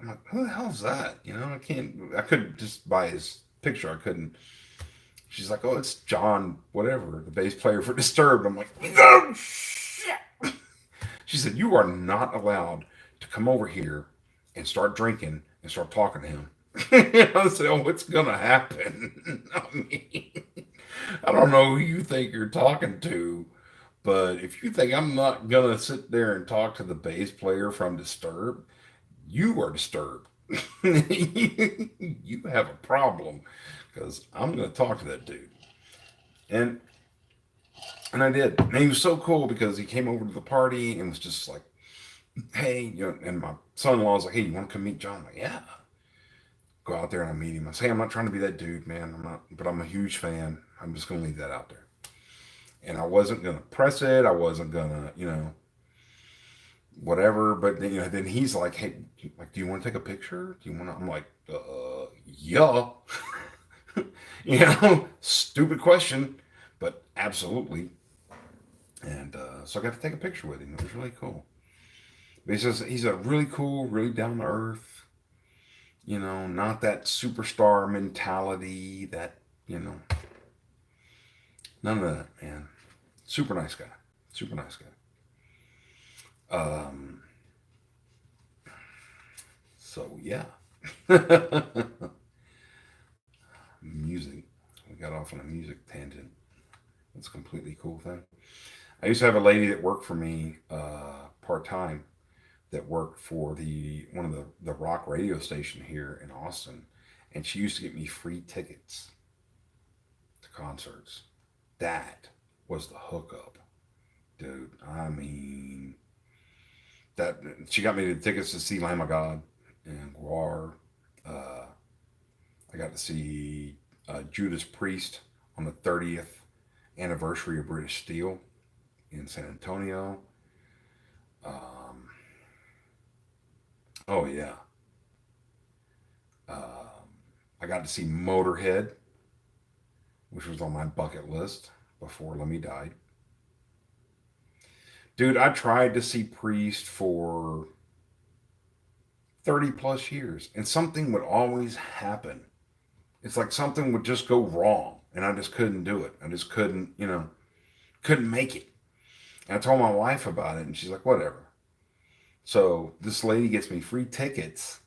I'm like, who the hell's that? I couldn't just by his picture. I couldn't. She's like, oh, it's John, whatever, the bass player for Disturbed. I'm like, oh, shit. She said, you are not allowed to come over here and start drinking and start talking to him. I said, oh, what's going to happen? I mean, I don't know who you think you're talking to, but if you think I'm not going to sit there and talk to the bass player from Disturbed, you are disturbed. You have a problem because I'm going to talk to that dude. And and I did. And he was so cool because he came over to the party and was just like, hey, and my son-in-law was like, hey, you want to come meet John? I'm like, yeah. Go out there and I meet him. I say, I'm not trying to be that dude, man. I'm not, but I'm a huge fan. I'm just going to leave that out there. And I wasn't going to press it. I wasn't going to, whatever. But then he's like, hey, like, do you want to take a picture? Do you want to? I'm like, yeah. Stupid question, but absolutely. And so I got to take a picture with him. It was really cool. But he's a really cool, really down to earth, not that superstar mentality, none of that, man. Super nice guy. Super nice guy. So yeah. Music. We got off on a music tangent. That's a completely cool thing. I used to have a lady that worked for me part time that worked for one of the rock radio station here in Austin, and she used to get me free tickets to concerts. That was the hookup, dude. I mean, that she got me the tickets to see Lamb of God and Guar. I got to see Judas Priest on the 30th anniversary of British Steel in San Antonio. Oh yeah. I got to see Motorhead, which was on my bucket list before Lemmy died. Dude, I tried to see Priest for 30 plus years, and something would always happen. It's like something would just go wrong, and I just couldn't do it. I just couldn't make it. And I told my wife about it, and she's like, whatever. So this lady gets me free tickets,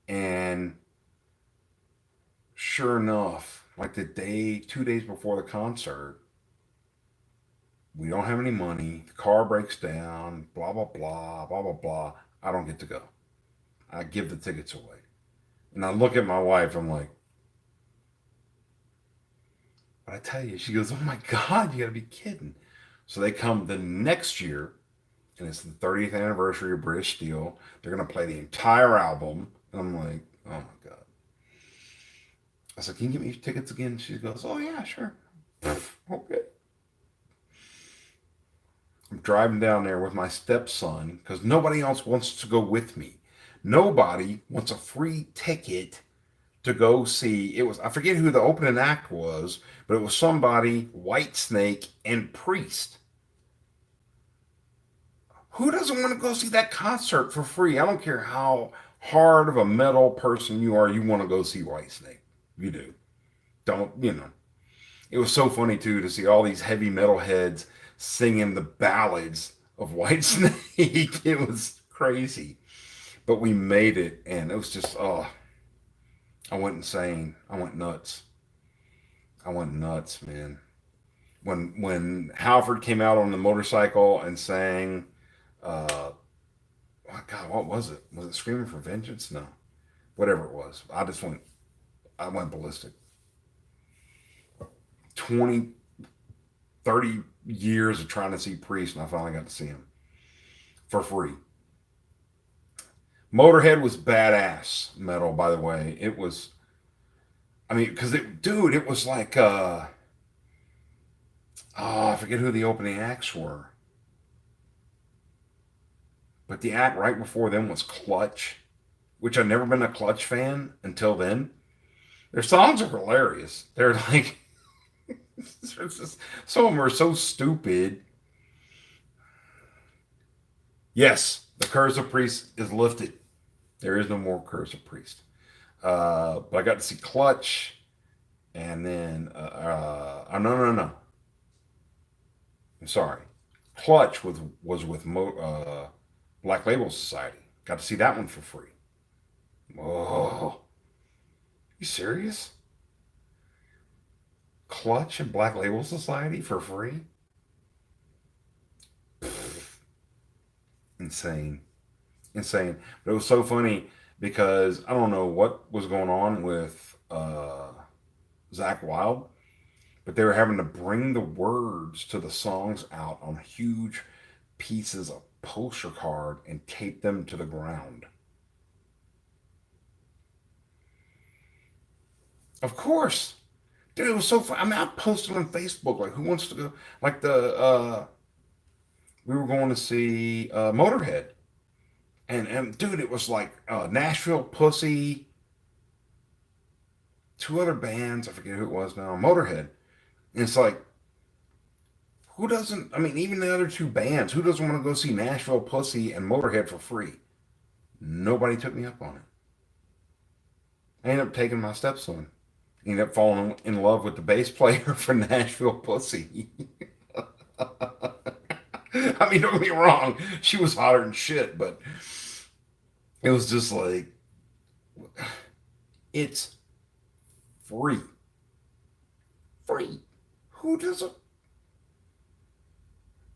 and sure enough, like 2 days before the concert, we don't have any money. The car breaks down, blah, blah, blah, blah, blah, blah. I don't get to go. I give the tickets away. And I look at my wife, I'm like, but I tell you, she goes, oh my God, you gotta be kidding. So they come the next year, and it's the 30th anniversary of British Steel. They're gonna play the entire album. And I'm like, oh my God. I said, can you get me tickets again? She goes, oh yeah, sure. Okay. I'm driving down there with my stepson because nobody else wants to go with me. Nobody wants a free ticket to go see. I forget who the opening act was, but it was somebody, Whitesnake and Priest. Who doesn't want to go see that concert for free? I don't care how hard of a metal person you are, you want to go see Whitesnake. You do. Don't. It was so funny too to see all these heavy metal heads singing the ballads of Whitesnake. It was crazy. But we made it, and it was just, I went insane. I went nuts. I went nuts, man. When Halford came out on the motorcycle and sang, oh God, what was it? Was it Screaming for Vengeance? No. Whatever it was. I went ballistic. 20, 30 years of trying to see Priest, and I finally got to see him for free. Motorhead was badass metal, by the way. It was, because it was like, I forget who the opening acts were. But the act right before them was Clutch, which I've never been a Clutch fan until then. Their songs are hilarious. They're like, some of them are so stupid. Yes, the curse of Priest is lifted. There is no more Curse of Priest. But I got to see Clutch, and then oh, no. I'm sorry. Clutch was with Black Label Society. Got to see that one for free. Oh, you serious? Clutch and Black Label Society for free? Insane, insane. But it was so funny because I don't know what was going on with Zach Wild, but they were having to bring the words to the songs out on huge pieces of poster card and tape them to the ground. Of course. Dude, it was so fun. I mean, I posted on Facebook, like, who wants to go? Like, we were going to see Motorhead. And dude, it was like Nashville Pussy, two other bands. I forget who it was now. Motorhead. And it's like, who doesn't? I mean, even the other two bands, who doesn't want to go see Nashville Pussy and Motorhead for free? Nobody took me up on it. I ended up taking my stepson. Ended up falling in love with the bass player for Nashville Pussy. I mean, don't get me wrong, she was hotter than shit, but it was just like, it's free. Free. Who doesn't?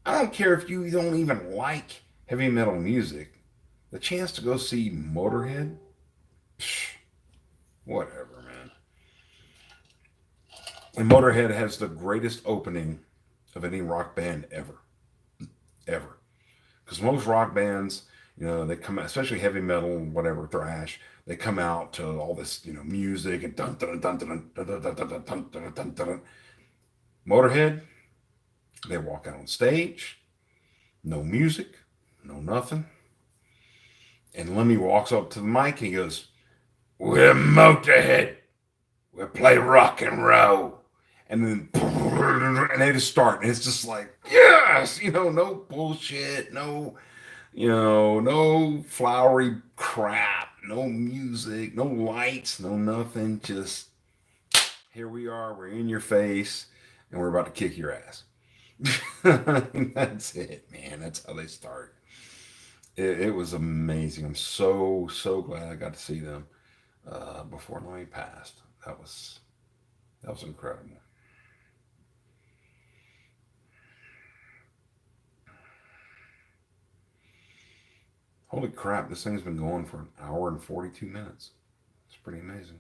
I don't care if you don't even like heavy metal music. The chance to go see Motorhead, psh, whatever, man. And Motorhead has the greatest opening of any rock band ever, ever. Because most rock bands, they come out, especially heavy metal, whatever, thrash, they come out to all this, music and dun dun dun dun dun dun dun dun dun dun dun dun dun. Motorhead, they walk out on stage, no music, no nothing. And Lemmy walks up to the mic and he goes, "We're Motorhead. We play rock and roll." And then and they just start. And it's just like, yes, no bullshit, no flowery crap, no music, no lights, no nothing. Just here we are, we're in your face, and we're about to kick your ass. That's it, man. That's how they start. It was amazing. I'm so glad I got to see them before Lemmy passed. That was incredible. Holy crap! This thing's been going for an hour and 42 minutes. It's pretty amazing.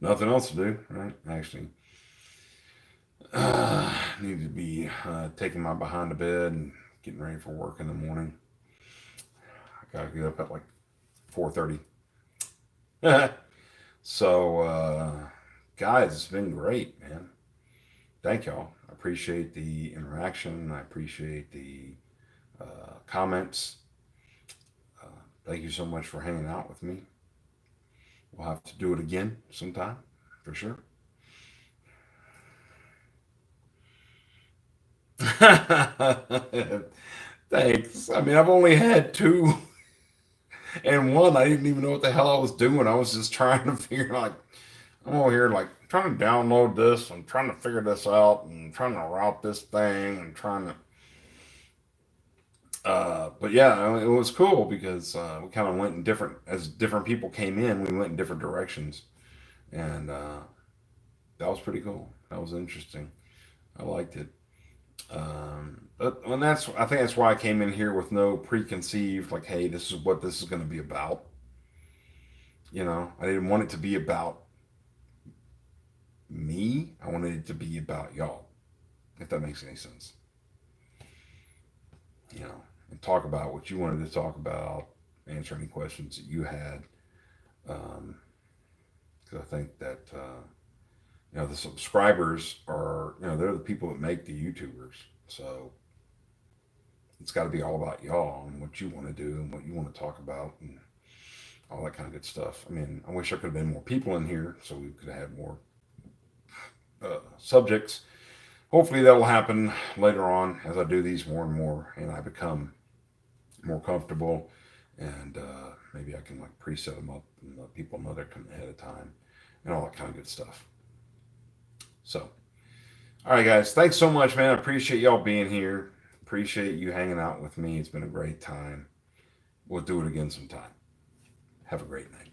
Nothing else to do, right? Actually, need to be taking my behind to bed and getting ready for work in the morning. I gotta get up at like 4:30. So, guys, it's been great, man. Thank y'all. I appreciate the interaction. I appreciate the comments. Uh, Thank you so much for hanging out with me. We'll have to do it again sometime, for sure. Thanks. I mean, I've only had two, and one I didn't even know what the hell I was doing. I was just trying to figure like I'm over here like trying to download this. I'm trying to figure this out and trying to route this thing and trying to. But yeah, I mean, it was cool because we kind of went in different as different people came in. We went in different directions, and that was pretty cool. That was interesting. I liked it. But and that's I think that's why I came in here with no preconceived like, hey, this is what this is going to be about. I didn't want it to be about me. I wanted it to be about y'all, if that makes any sense. And talk about what you wanted to talk about, answer any questions that you had. Um, because I think that the subscribers are they're the people that make the YouTubers. So it's got to be all about y'all and what you want to do and what you want to talk about and all that kind of good stuff. I mean, I wish I could have been more people in here so we could have had more subjects. hopefully that'll happen later on as I do these more and more, and I become more comfortable, and maybe I can like pre-set them up and let people know they're coming ahead of time, and all that kind of good stuff. So, all right, guys, thanks so much, man. I appreciate y'all being here. Appreciate you hanging out with me. It's been a great time. We'll do it again sometime. Have a great night.